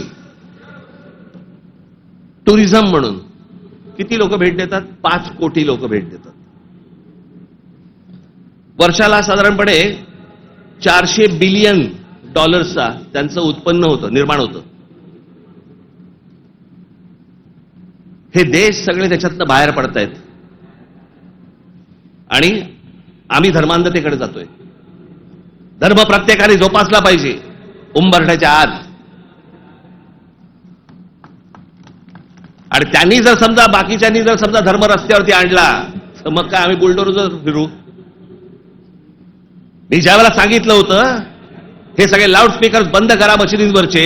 टुरिझम म्हणून किती लोक भेट देतात? 5 कोटी लोक भेट देतात. वर्षाला साधारणपणे $400 बिलियन त्यांचं उत्पन्न होतं, निर्माण होतं. हे देश सगळे त्याच्यातनं बाहेर पडतायत आणि आम्ही धर्मांधतेकडे जातोय. धर्म प्रत्येकाने जोपासला पाहिजे उंबरठ्याच्या आत. आणि त्यांनी जर समजा बाकीच्यांनी जर समजा धर्म रस्त्यावरती आणला तर मग काय आम्ही बुलडोजर फिरू? मी ज्यावेळेला सांगितलं होतं हे सगळे लाऊडस्पीकर बंद करा मशिदींवरचे,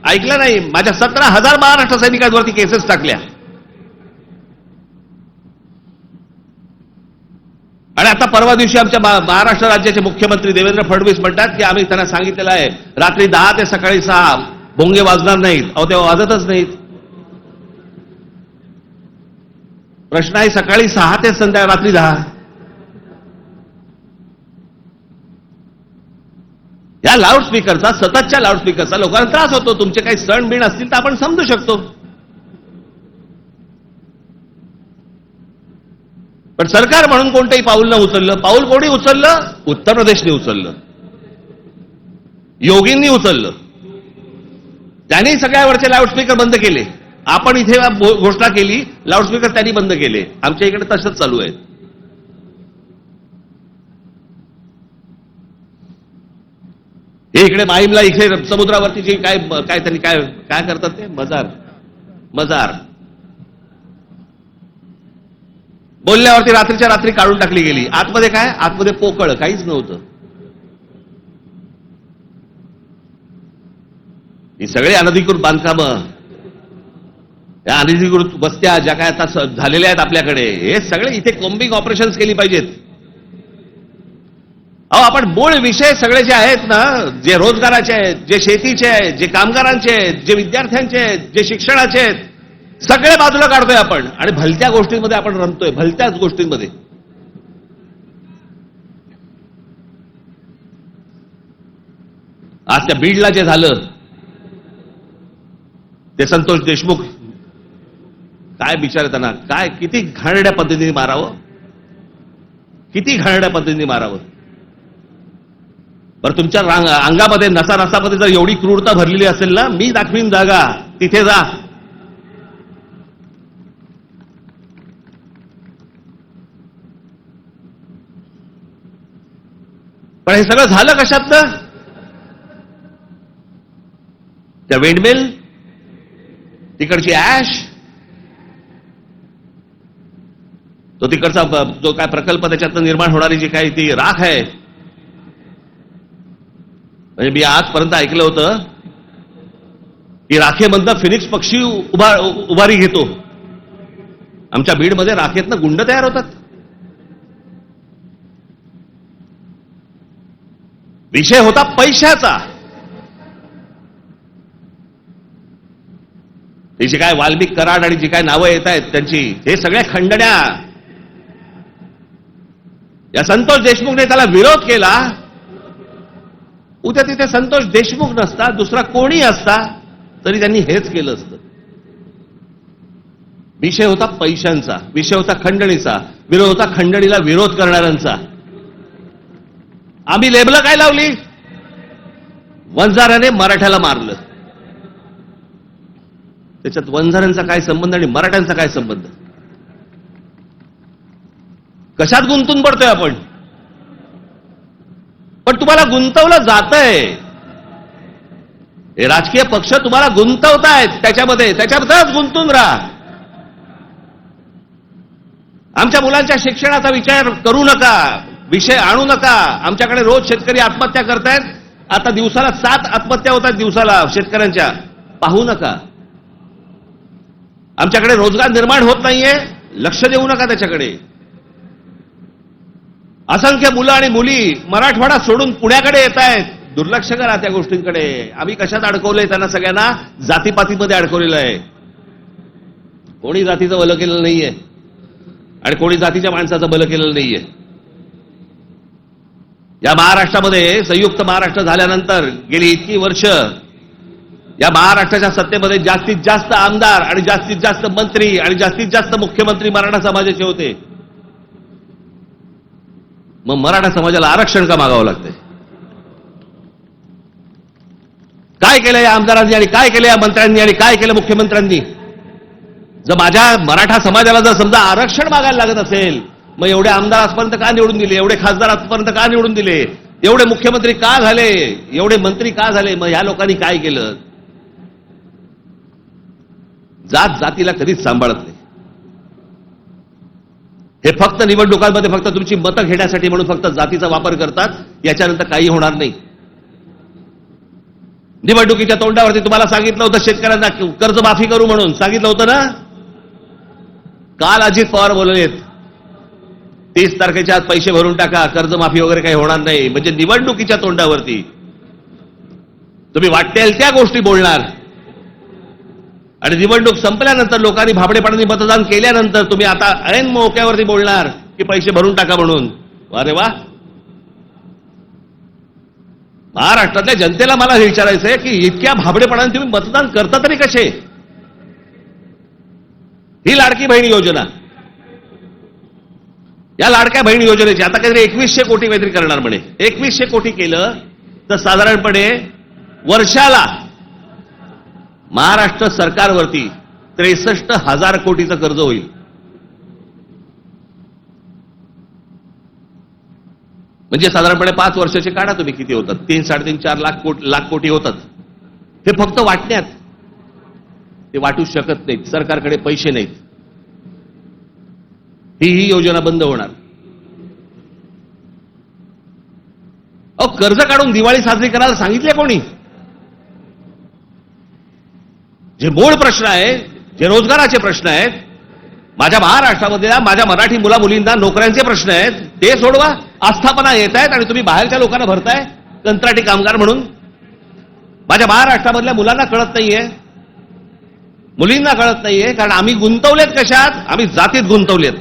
ऐकलं नाही. माझ्या 17,000 महाराष्ट्र सैनिकांवरती केसेस टाकल्या. आणि आता परवा दिवशी आमच्या महाराष्ट्र राज्याचे मुख्यमंत्री देवेंद्र फडणवीस म्हणतात की आम्ही त्यांना सांगितलेलं आहे रात्री 10 ते सकाळी 6 भोंगे वाजणार नाहीत. अहो तेव्हा वाजतच नाहीत. प्रश्न आहे सकाळी 6 ते संध्याकाळी रात्री 10. या लाऊडस्पीकरचा, सततच्या लाऊडस्पीकरचा लोकांना त्रास होतो. तुमचे काही सण बिण असतील तर आपण समजू शकतो, पण सरकार म्हणून कोणतंही पाऊल न उचललं. पाऊल कोणी उचललं? उत्तर प्रदेशने उचललं, योगींनी उचललं. त्यांनी सगळ्यावरचे लाऊडस्पीकर बंद केले. आपण इथे घोषणा केली लाऊडस्पीकर त्यांनी बंद केले. आमच्या इकडे तसंच चालू आहे. हे इकडे माहीमला इकडे समुद्रावरती जे काय काय त्यांनी काय काय करतात ते मजार बोलल्यावरती रात्रीच्या रात्री काढून टाकली गेली. आतमध्ये काय? आतमध्ये पोकळ काहीच नव्हतं. ही सगळे अनधिकृत बांधकामं, या अनधिकृत वस्त्या ज्या काय आता झालेल्या आहेत आपल्याकडे, हे सगळे इथे कॉम्बिंग ऑपरेशन्स केली पाहिजेत. अहो आपण मूळ विषय सगळे जे आहेत ना, जे रोजगाराचे आहेत, जे शेतीचे आहेत, जे कामगारांचे आहेत, जे विद्यार्थ्यांचे आहेत, जे शिक्षणाचे आहेत, सगळे बाजूला काढतोय आपण आणि भलत्या गोष्टींमध्ये आपण रमतोय. भलत्याच गोष्टींमध्ये. आज त्या बीडला जे झालं, ते संतोष देशमुख काय बिचारे, त्यांना काय किती घाणेरड्या पद्धतीने मारावं, किती घाणेरड्या पद्धतीने मारावं. बरं तुमच्या अंगामध्ये नसा नसामध्ये जर एवढी क्रूरता भरलेली असेल ना, मी दाखवीन जागा, तिथे जा. पण हे सगळं झालं कशातनं? त्या विंडमिल, तिकडची ऍश, तो तिकडचा जो काय प्रकल्प, त्याच्यातनं निर्माण होणारी जी काही ती राख आहे. म्हणजे मी आजपर्यंत ऐकलं होतं की राखेमधनं फिनिक्स पक्षी उभारी घेतो. आमच्या बीडमध्ये राखेतनं गुंड तयार होतात. विषय होता पैशाचा. ती जी काय वाल्मिक कराड आणि जी काय नावं येत आहेत त्यांची, हे सगळ्या खंडण्या. या संतोष देशमुखने त्याला विरोध केला. उद्या तिथे संतोष देशमुख नसता, दुसरा कोणी असता तरी त्यांनी हेच केलं असतं. विषय होता पैशांचा, विषय होता खंडणीचा, विरोध होता खंडणीला विरोध करणाऱ्यांचा. आम्ही लेबलं काय लावली? वंजाराने मराठ्याला मारलं. त्याच्यात वंजारांचा काय संबंध आणि मराठ्यांचा काय संबंध? कशात गुंतून पडतोय आपण? पण तुम्हाला गुंतवलं जातंय. हे राजकीय पक्ष तुम्हाला गुंतवतायत त्याच्यामध्ये, त्याच्याबद्दलच गुंतून राहा. आमच्या मुलांच्या शिक्षणाचा विचार करू नका, विषय आणू नका. आमच्याकडे रोज शेतकरी आत्महत्या करतायत. आता दिवसाला 7 आत्महत्या होतात दिवसाला शेतकऱ्यांच्या. पाहू नका. आमच्याकडे रोजगार निर्माण होत नाहीये, लक्ष देऊ नका त्याच्याकडे. असंख्य मुलं आणि मुली मराठवाडा सोडून पुण्याकडे येत आहेत. दुर्लक्ष करा त्या गोष्टींकडे. आम्ही कशात अडकवलंय त्यांना? सगळ्यांना जातीपातीमध्ये अडकवलेलं आहे. कोणी जातीचं भलं केलेलं नाहीये आणि कोणी जातीच्या माणसाचं भलं केलेलं नाहीये. या महाराष्ट्रामध्ये संयुक्त महाराष्ट्र झाल्यानंतर गेली इतकी वर्ष या महाराष्ट्राच्या सत्तेमध्ये जास्तीत जास्त आमदार आणि जास्तीत जास्त मंत्री आणि जास्तीत जास्त मुख्यमंत्री मराठा समाजाचे होते. मग मराठा समाजाला आरक्षण का मागावं लागतंय? काय केलं या आमदारांनी आणि काय केलं या मंत्र्यांनी आणि काय केलं मुख्यमंत्र्यांनी? जर माझ्या मराठा समाजाला जर समजा आरक्षण मागायला लागत असेल, मग एवढे आमदार आजपर्यंत का निवडून दिले? एवढे खासदार आजपर्यंत का निवडून दिले? एवढे मुख्यमंत्री का झाले? एवढे मंत्री का झाले? मग ह्या लोकांनी काय केलं? जात जातीला कधीच सांभाळत नाही. हे फक्त निवडणुकांमध्ये फक्त तुमची मतं घेण्यासाठी म्हणून फक्त जातीचा वापर करतात. याच्यानंतर काही होणार नाही. निवडणुकीच्या तोंडावरती तुम्हाला सांगितलं होतं शेतकऱ्यांना कर्जमाफी करू म्हणून, सांगितलं होतं ना? काल अजित पवार बोललेत 30 तारखेच्या आत पैसे भरून टाका, कर्जमाफी वगैरे काही होणार नाही. म्हणजे निवडणुकीच्या तोंडावरती तुम्ही वाटेल त्या गोष्टी बोलणार आणि निवडणूक संपल्यानंतर लोकांनी भाबडेपणाने मतदान केल्यानंतर तुम्ही आता ऐन मोक्यावरती बोलणार की पैसे भरून टाका म्हणून. अरे वा. महाराष्ट्रातल्या जनतेला मला हे विचारायचंय की इतक्या भाबडेपणाने तुम्ही मतदान करता तरी कसे? ही लाडकी बहीण योजना, या लाडक्या बहीण योजनेची आता काहीतरी 2100 कोटी काहीतरी करणार म्हणे. 2100 कोटी केलं तर साधारणपणे वर्षाला महाराष्ट्र सरकारवरती 63,000 कोटीचं कर्ज होईल. म्हणजे साधारणपणे 5 वर्षाचे काढा तुम्ही किती होतात. 3-3.5-4 लाख कोटी होतात. हे फक्त वाटण्यात. ते वाटू शकत नाहीत. सरकारकडे पैसे नाहीत. ही योजना बंद होणार. अहो, कर्ज काढून दिवाळी साजरी करायला सांगितले कोणी? जे मूळ प्रश्न आहेत, जे रोजगाराचे प्रश्न आहेत, माझ्या महाराष्ट्रामधल्या माझ्या मराठी मुला मुलींना नोकऱ्यांचे प्रश्न आहेत, ते सोडवा. आस्थापना येत आहेत आणि तुम्ही बाहेरच्या लोकांना भरताय कंत्राटी कामगार म्हणून. माझ्या महाराष्ट्रामधल्या मुलांना कळत नाहीये, मुलींना कळत नाहीये, कारण आम्ही गुंतवलेत कशात? आम्ही जातीत गुंतवलेत.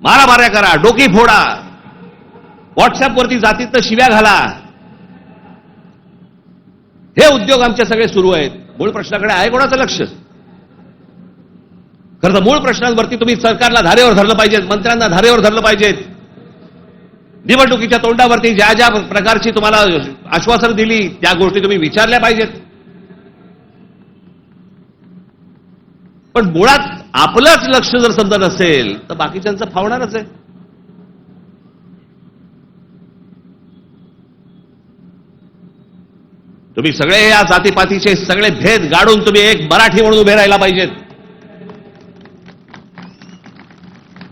मारामाऱ्या करा, डोकी फोडा, व्हॉट्सअपवरती जातीत शिव्या घाला, हे उद्योग आमचे सगळे सुरू आहेत. मूळ प्रश्नाकडे आहे कोणाचं लक्ष? खरं तर मूळ प्रश्नांवरती तुम्ही सरकारला धारेवर धरलं पाहिजे, मंत्र्यांना धारेवर धरलं पाहिजेत. निवडणुकीच्या तोंडावरती ज्या ज्या प्रकारची तुम्हाला आश्वासनं दिली त्या गोष्टी तुम्ही विचारल्या पाहिजेत. पण मुळात आपलंच लक्ष जर समजा नसेल तर बाकीच्यांचं फावणारच आहे. तुम्ही सगळे या जातीपातीचे सगळे भेद गाडून तुम्ही एक मराठी म्हणून उभे राहायला पाहिजेत.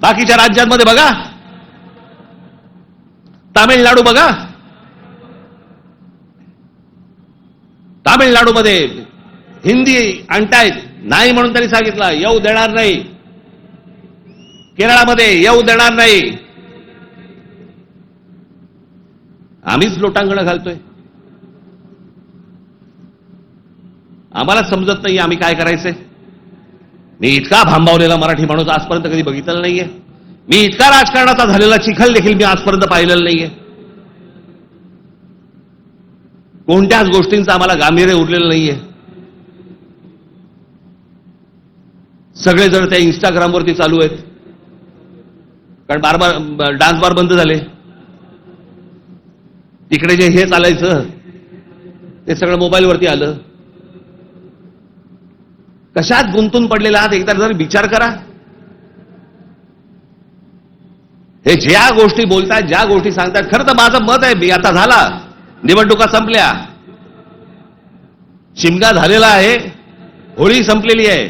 बाकीच्या राज्यांमध्ये बघा, तामिळनाडू बघा, तामिळनाडूमध्ये हिंदी आणतायत, नाही म्हणून त्यांनी सांगितलं येऊ देणार नाही. केरळामध्ये येऊ देणार नाही. आम्हीच लोटांगण घालतोय. आम्हाला समजत नाही आम्ही काय करायचंय. मी इतका भांबावलेला मराठी माणूस आजपर्यंत कधी बघितलेला नाहीये. मी इतका राजकारणाचा झालेला चिखल देखील मी आजपर्यंत पाहिलेला नाहीये. कोणत्याच गोष्टींचं आम्हाला गांभीर्य उरलेलं नाहीये. सगळे जण त्या इंस्टाग्रामवरती चालू आहेत, कारण डान्स बार बंद झाले. तिकडे जे हे चालायचं ते सगळं मोबाईलवरती आलं. कशात गुंतून पडलेला आहात एकदा जर विचार करा. हे ज्या गोष्टी बोलतात, ज्या गोष्टी सांगतात, खरं तर माझं मत आहे, मी आता झाला, निवडणुका संपल्या, शिमगा झालेला आहे, होळी संपलेली आहे.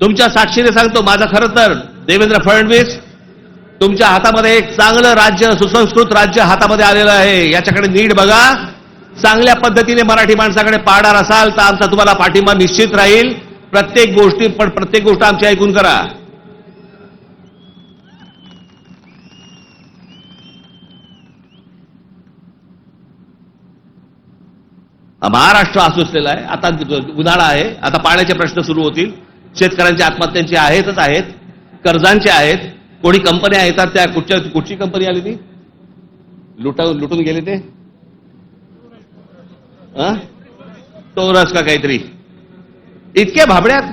तुमच्या साक्षीने सांगतो, माझं खरं तर देवेंद्र फडणवीस तुमच्या हातामध्ये एक चांगलं राज्य, सुसंस्कृत राज्य हातामध्ये आलेलं आहे. याच्याकडे नीट बघा. चांगल्या पद्धतीने मराठी माणसाकडे पाहणार असाल तर आमचा तुम्हाला पाठिंबा निश्चित राहील. प्रत्येक गोष्ट आमची ऐकून करा. महाराष्ट्र आसुसलेला आहे. आता उन्हाळा आहे, आता पाण्याचे प्रश्न सुरू होतील. शेतकऱ्यांच्या आत्महत्यांचे आहेतच आहेत, कर्जांचे आहेत. कोणी कंपन्या येतात, त्या कुठची कंपनी आली ती लुटून गेले ते टोरस का काहीतरी, इतके भाबड्यात.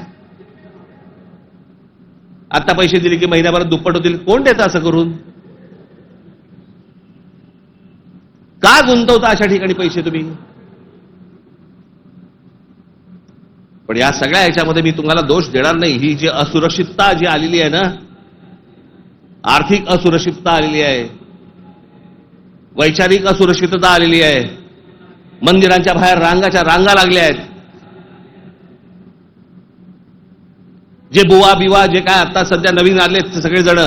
आता पैसे दिले की महिन्याभरात दुप्पट होतील. कोण देतं असं करून? का गुंतवता अशा ठिकाणी पैसे तुम्ही? पण या सगळ्या ह्याच्यामध्ये मी तुम्हाला दोष देणार नाही. ही जी असुरक्षितता जी आलेली आहे ना, आर्थिक असुरक्षितता आलेली आहे, वैचारिक असुरक्षितता आलेली आहे, मंदिरांच्या बाहेर रांगा लागल्या आहेत. जे बुवा बिवा जे काय आता सध्या नवीन आले सगळेजण,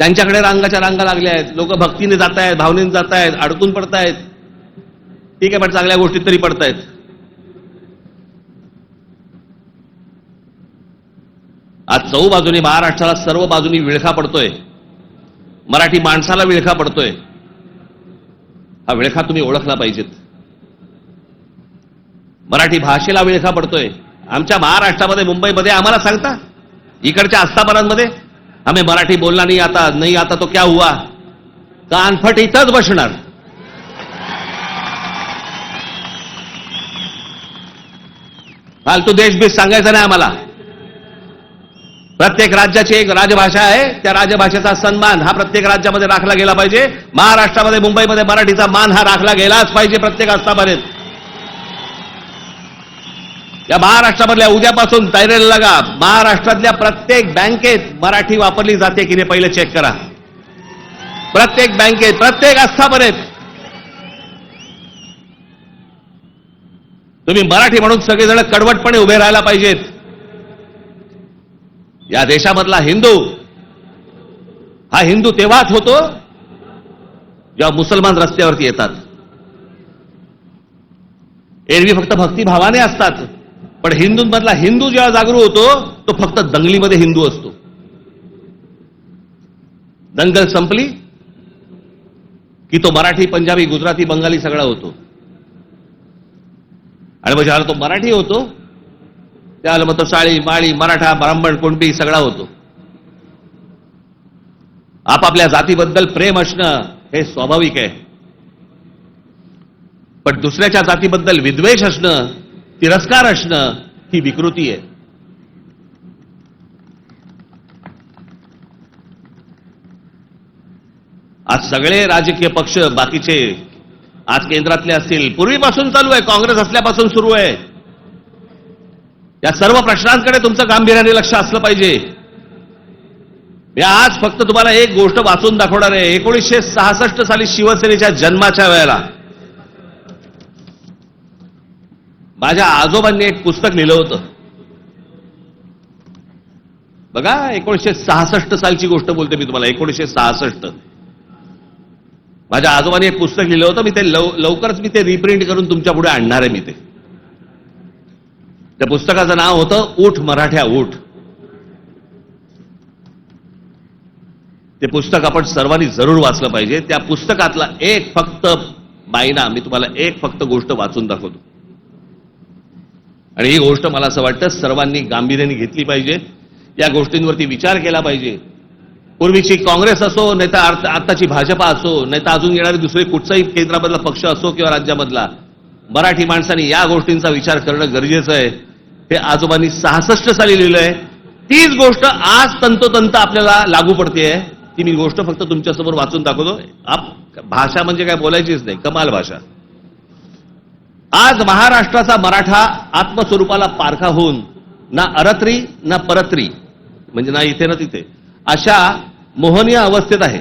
त्यांच्याकडे रांगा लागल्या आहेत. लोक भक्तीने जात आहेत, भावनेने जात आहेत, अडकून पडतायत. ठीक आहे, पण चांगल्या गोष्टीत तरी पडतायत. आज चहूबाजूने महाराष्ट्राला सर्व बाजूनी विळखा पडतोय. मराठी माणसाला विळखा पडतोय. हा विळखा तुम्ही ओळखला पाहिजेत. मराठी भाषेला विळखा पडतोय. आमच्या महाराष्ट्रामध्ये, मुंबईमध्ये आम्हाला सांगता, इकडच्या आस्थापनांमध्ये आम्ही मराठी बोलना नाही आता तो क्या हुआ, कानफट इथंच बसणार. फालतू देश बीस सांगायचं नाही आम्हाला. प्रत्येक राज्याची एक राजभाषा आहे, त्या राजभाषेचा सन्मान हा प्रत्येक राज्यामध्ये राखला गेला पाहिजे. महाराष्ट्रामध्ये, मुंबईमध्ये मराठीचा मान हा राखला गेलाच पाहिजे प्रत्येक आस्थापनेत. या महाराष्ट्रामधल्या उद्यापासून तयारीला लागा. महाराष्ट्रातल्या प्रत्येक बँकेत मराठी वापरली जाते की नाही पहिले चेक करा. प्रत्येक बँकेत, प्रत्येक आस्थापनेत तुम्ही मराठी म्हणून सगळेजण कडवटपणे उभे राहायला पाहिजेत. या देशामधला हिंदू हा हिंदू तेव्हाच होतो जेव्हा मुसलमान रस्त्यावरती येतात. एरवी फक्त भक्तिभावाने असतात, पण हिंदूंमधला हिंदू जेव्हा जागरूक होतो तो फक्त दंगलीमध्ये हिंदू असतो. दंगल संपली की तो मराठी, पंजाबी, गुजराती, बंगाली सगळा होतो. आणि मग ज्याला तो मराठी होतो त्याला मग तो साळी, माळी, मराठा, ब्राह्मण, कुणबी सगळा होतो. आपापल्या जातीबद्दल प्रेम असणं हे स्वाभाविक आहे, पण दुसऱ्याच्या जातीबद्दल विद्वेष असणं, तिरस्कार असणं ही विकृती आहे. आज सगळे राजकीय पक्ष बाकीचे आज केंद्रातले असतील, पूर्वीपासून चालू आहे, काँग्रेस असल्यापासून सुरू आहे. या सर्व प्रश्नांकडे तुमचं गांभीर्याने लक्ष असलं पाहिजे. मी आज फक्त तुम्हाला एक गोष्ट वाचून दाखवणार आहे. 1966 साली शिवसेनेच्या जन्माच्या वेळेला माझ्या आजोबांनी एक पुस्तक लिहिलं होतं. बघा, 1966 सालची गोष्ट बोलते मी तुम्हाला. 1966 माझ्या आजोबांनी एक पुस्तक लिहिलं होतं. मी ते लवकरच मी ते रिप्रिंट करून तुमच्या पुढे आणणार आहे. मी त्या पुस्तकाचं नाव होतं ऊठ मराठ्या ऊठ. ते पुस्तक आपण सर्वांनी जरूर वाचलं पाहिजे. त्या पुस्तकातला एक फक्त बायना मी तुम्हाला एक फक्त गोष्ट वाचून दाखवतो, आणि ही गोष्ट मला असं वाटतं सर्वांनी गांभीर्याने घेतली पाहिजे. या गोष्टींवरती विचार केला पाहिजे. पूर्वीची काँग्रेस असो, नाही तर आताची भाजपा असो, नाही तर अजून येणारी दुसरी कुठचाही केंद्रामधला पक्ष असो किंवा राज्यामधला, मराठी माणसांनी या गोष्टींचा विचार करणं गरजेचं आहे. हे आजोबांनी 66 साली लिहिलंय. तीच गोष्ट आज तंतोतंत आपल्याला लागू पडतेय. ती मी गोष्ट फक्त तुमच्यासमोर वाचून दाखवतो. भाषा म्हणजे काय बोलायचीच नाही, कमाल भाषा. आज महाराष्ट्राचा मराठा आत्मस्वरूपाला पारखा होऊन ना अरत्री ना परत्री, म्हणजे ना इथे ना तिथे, अशा मोहनीय अवस्थेत आहे.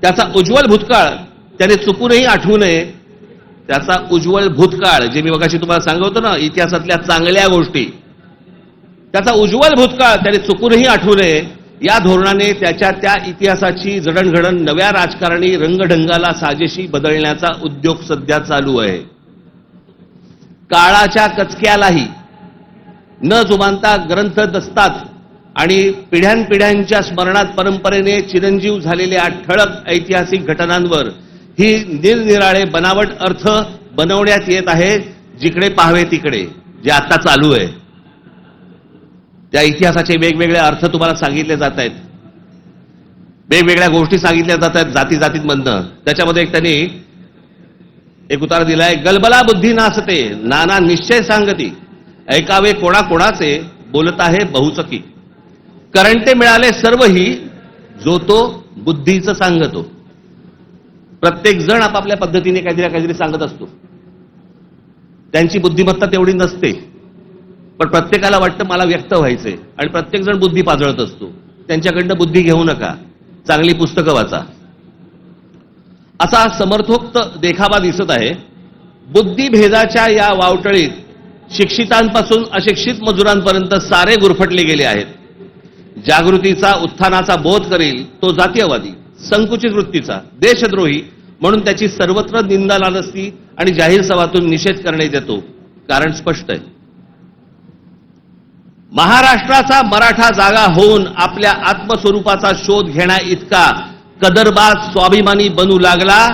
त्याचा उज्ज्वल भूतकाळ त्याने चुकूनही आठवू नये. त्याचा उज्ज्वल भूतकाळ, जे मी मगाशी तुम्हाला सांगत होतो ना, इतिहासातल्या चांगल्या गोष्टी, त्याचा उज्ज्वल भूतकाळ त्याने चुकूनही आठवू नये. या धोरणाने त्याच्या त्या इतिहासाची जडणघडण नव्या राजकारणी रंगढंगाला साजेशी बदलण्याचा उद्योग सध्या चालू आहे. काळाच्या कचक्यालाही न जुमानता ग्रंथ दस्तात आणि पिढ्यानपिढ्यांच्या स्मरणात परंपरेने चिरंजीव झालेल्या ठळक ऐतिहासिक घटनांवर ही निरनिराळे बनावट अर्थ बनवण्यात येत आहे. जिकडे पाहावे तिकडे, जे आता चालू आहे, त्या इतिहासाचे वेगवेगळे अर्थ तुम्हाला सांगितले जात आहेत. वेगवेगळ्या गोष्टी सांगितल्या जात आहेत जाती जातींमधनं. त्याच्यामध्ये एक त्यांनी एक उतारा दिलाय. गलबला बुद्धी नासते, नाना निश्चय सांगती, ऐकावे कोणाकोणाचे, बोलत आहे बहुचकी, करंटे मिळाले सर्वही, जो तो बुद्धीचं सांगतो. प्रत्येक जण आपापल्या पद्धतीने काहीतरी सांगत असतो. त्यांची बुद्धिमत्ता तेवढी नसते, पण प्रत्येकाला वाटतं मला व्यक्त व्हायचंय, आणि प्रत्येक जण बुद्धी पाजळत असतो. त्यांच्याकडनं बुद्धी घेऊ नका, चांगली पुस्तकं वाचा, असा समर्थोक्त देखावा दिसत आहे. बुद्धिभेदाच्या या वावटळीत शिक्षितांपासून अशिक्षित मजुरांपर्यंत सारे गुरफटले गेले आहेत. जागृतीचा, उत्थानाचा बोध करील तो जातीयवादी, संकुचित वृत्तीचा, देशद्रोही म्हणून त्याची सर्वत्र निंदा लालसती आणि जाहीर सभातून निषेध करण्यात येतो. कारण स्पष्ट आहे. महाराष्ट्राचा मराठा जागा होऊन आपल्या आत्मस्वरूपाचा शोध घेण्या इतका कदरबाज स्वाभिमानी बनू लागला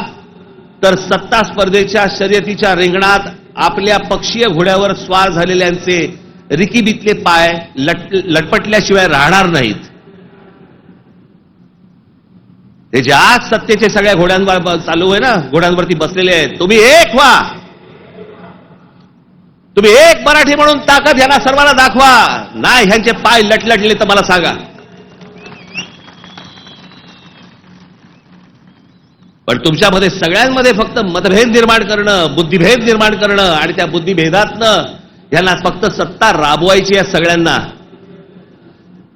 तर सत्ता स्पर्धेच्या शर्यतीच्या रिंगणात आपल्या पक्षीय घोड्यावर स्वार झालेल्यांचे रिकीबितले पाय लटपटल्याशिवाय राहणार नाहीत. हे जे आज सत्तेचे सगळ्या घोड्यांवर चालू आहे ना, घोड्यांवरती बसलेले आहेत, तुम्ही एक व्हा. तुम्ही एक मराठी म्हणून ताकद ह्यांना सर्वांना दाखवा. नाही ह्यांचे पाय लटलटले तर मला सांगा. पण तुमच्यामध्ये सगळ्यांमध्ये फक्त मतभेद निर्माण करणं, बुद्धिभेद निर्माण करणं आणि त्या बुद्धिभेदातनं ह्यांना फक्त सत्ता राबवायची आहे सगळ्यांना.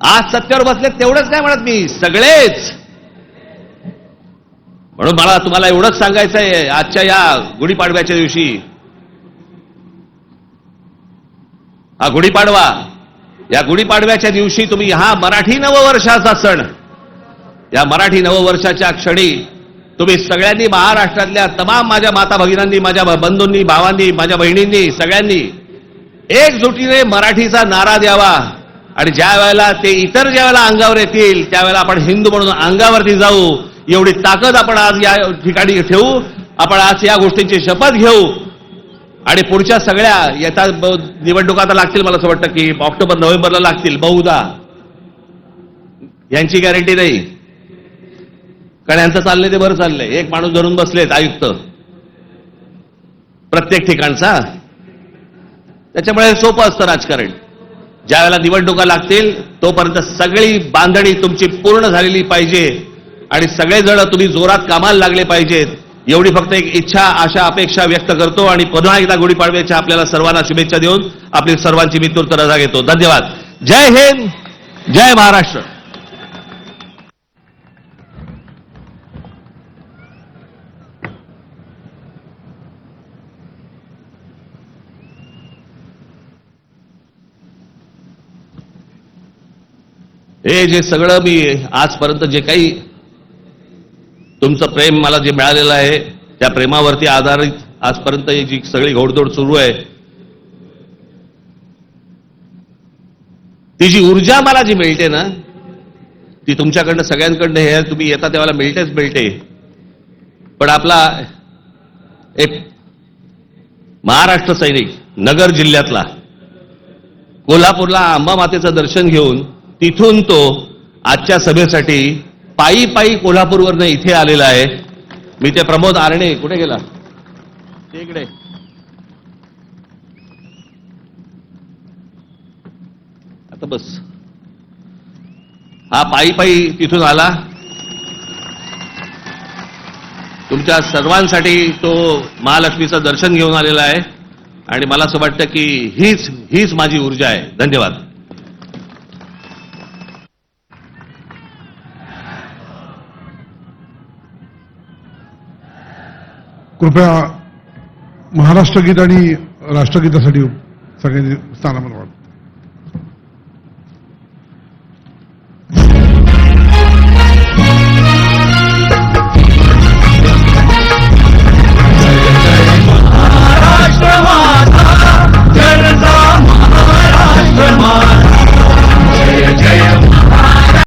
आज सत्तेवर बसले तेवढंच काय म्हणत मी, सगळेच. म्हणून मला तुम्हाला एवढंच सांगायचं आहे आजच्या या गुढीपाडव्याच्या दिवशी. हा गुढीपाडवा, या गुढीपाडव्याच्या दिवशी तुम्ही हा मराठी नववर्षाचा सण, या मराठी नववर्षाच्या क्षणी तुम्ही सगळ्यांनी, महाराष्ट्रातल्या तमाम माझ्या माता भगिनींनी, माझ्या बंधूंनी, भावांनी, माझ्या बहिणींनी, सगळ्यांनी एकजुटीने मराठीचा नारा द्यावा. आणि ज्या वेळेला ते इतर ज्या वेळेला अंगावर येतील त्यावेळेला आपण हिंदू म्हणून अंगावरती जाऊ. एवढी ताकद आपण आज या ठिकाणी ठेवू. आपण आज या गोष्टींची शपथ घेऊ. आणि पुढच्या सगळ्या येत्या निवडणुका आता लागतील, मला असं वाटतं की ऑक्टोबर नोव्हेंबरला लागतील बहुधा. यांची गॅरंटी नाही, कारण यांचं चाललंय ते बरं चाललंय. एक माणूस धरून बसलेत आयुक्त प्रत्येक ठिकाणचा. त्याच्यामुळे सोपं असतं राजकारण. ज्या वेळेला निवडणुका लागतील तोपर्यंत सगळी बांधणी तुमची पूर्ण झालेली पाहिजे आणि सगळेजण तुम्ही जोरात कामाला लागले पाहिजेत. एवढी फक्त एक इच्छा, आशा, अपेक्षा व्यक्त करतो आणि पुन्हा एकदा गुढीपाडव्याच्या आपल्याला सर्वांना शुभेच्छा देऊन आपली सर्वांची मी तूर्त रजा घेतो. धन्यवाद. जय हिंद, जय महाराष्ट्र. हे जे सगळं मी आजपर्यंत जे काही तुमचं प्रेम मला जे मिळालेलं आहे त्या प्रेमावरती आधारित आजपर्यंत जी सगळी घोडदौड सुरू आहे, ती जी ऊर्जा मला जी मिळते ना, ती तुमच्याकडनं सगळ्यांकडनं हे तुम्ही येता तेव्हा मिळतेच मिळते. पण आपला एक महाराष्ट्र सैनिक नगर जिल्ह्यातला कोल्हापूरला अंबा मातेचं दर्शन घेऊन तिथून तो आजच्या सभेसाठी पायी पायी कोल्हापूरवरनं इथे आलेला आहे. मी ते प्रमोद आरणे, कुठे गेला ते, इकडे आता बस. हा पायी पायी तिथून आला. तुमच्या सर्वांसाठी तो महालक्ष्मीचं दर्शन घेऊन आलेला आहे आणि मला असं वाटतं की हीच माझी ऊर्जा आहे. धन्यवाद. कृपया महाराष्ट्र गीत आणि राष्ट्रगीतासाठी सगळ्यांनी स्थानापन्न व्हावं.